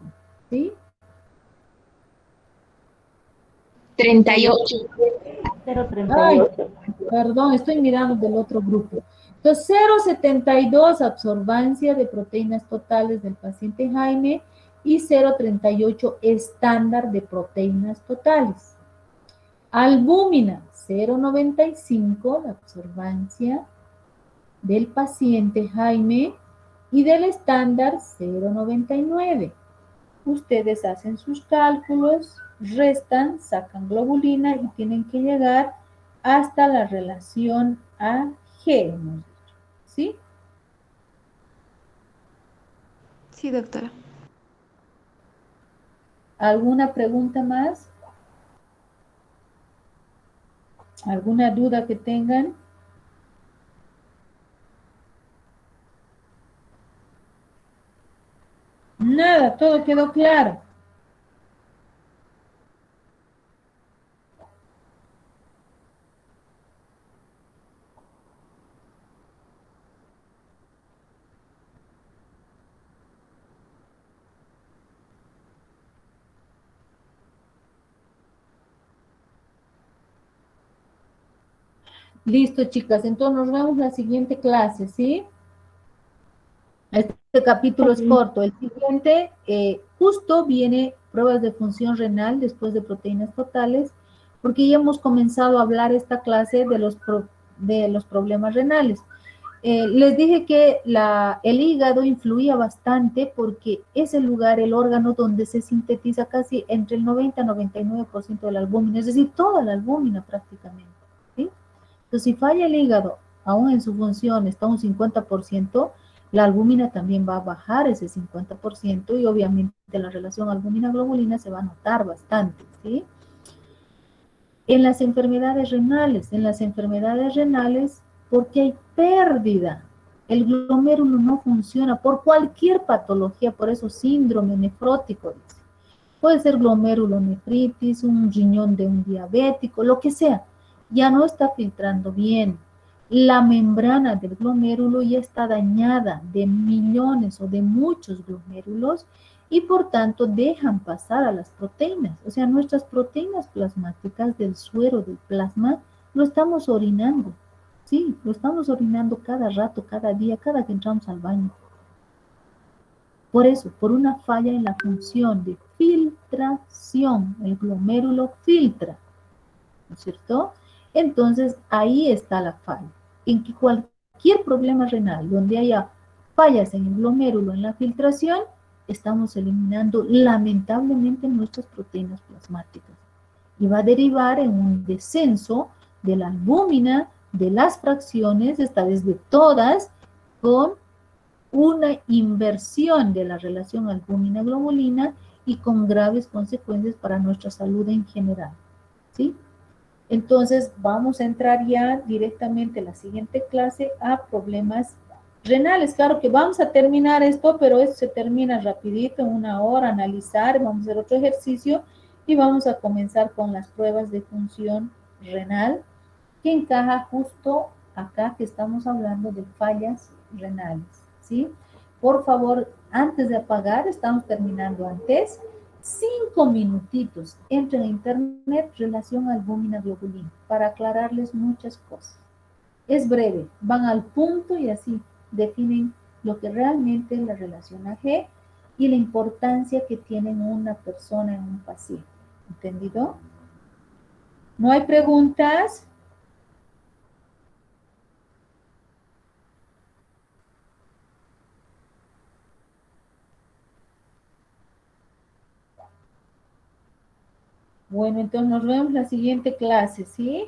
¿Sí? 38. 0.38. Perdón, estoy mirando del otro grupo. Entonces, 0.72 absorbancia de proteínas totales del paciente Jaime y 0.38 estándar de proteínas totales. Albúmina, 0.95 la absorbancia del paciente Jaime y del estándar 0.99. Ustedes hacen sus cálculos, restan, sacan globulina y tienen que llegar hasta la relación AG, ¿sí? Sí, doctora. ¿Alguna pregunta más? ¿Alguna duda que tengan? Nada, todo quedó claro. Listo, chicas. Entonces nos vemos la siguiente clase, ¿sí? Este capítulo es corto. El siguiente, justo viene pruebas de función renal después de proteínas totales, porque ya hemos comenzado a hablar esta clase de los problemas renales. Les dije que el hígado influía bastante porque es el lugar, el órgano donde se sintetiza casi entre el 90 y 99% de la albúmina, es decir, toda la albúmina prácticamente, ¿sí? Entonces, si falla el hígado, aún en su función está un 50%, la albúmina también va a bajar ese 50% y obviamente la relación albúmina-globulina se va a notar bastante, ¿sí? En las enfermedades renales, porque hay pérdida, el glomérulo no funciona por cualquier patología, por eso síndrome nefrótico, dice. Puede ser glomerulonefritis, un riñón de un diabético, lo que sea, ya no está filtrando bien. La membrana del glomérulo ya está dañada de millones o de muchos glomérulos y por tanto dejan pasar a las proteínas. O sea, nuestras proteínas plasmáticas del suero del plasma lo estamos orinando. Sí, lo estamos orinando cada rato, cada día, cada que entramos al baño. Por eso, por una falla en la función de filtración, el glomérulo filtra, ¿no es cierto? Entonces, ahí está la falla. En que cualquier problema renal donde haya fallas en el glomérulo, en la filtración, estamos eliminando lamentablemente nuestras proteínas plasmáticas. Y va a derivar en un descenso de la albúmina, de las fracciones, esta vez de todas, con una inversión de la relación albúmina-globulina y con graves consecuencias para nuestra salud en general, ¿sí? Entonces, vamos a entrar ya directamente en la siguiente clase a problemas renales. Claro que vamos a terminar esto, pero esto se termina rapidito, en una hora, analizar, vamos a hacer otro ejercicio y vamos a comenzar con las pruebas de función renal, que encaja justo acá que estamos hablando de fallas renales, ¿sí? Por favor, antes de apagar, estamos terminando antes, 5 minutitos, entren a internet, relación albúmina-globulina, para aclararles muchas cosas. Es breve, van al punto y así definen lo que realmente es la relación AG y la importancia que tiene en una persona, en un paciente. ¿Entendido? ¿No hay preguntas? Bueno, entonces nos vemos la siguiente clase, ¿sí?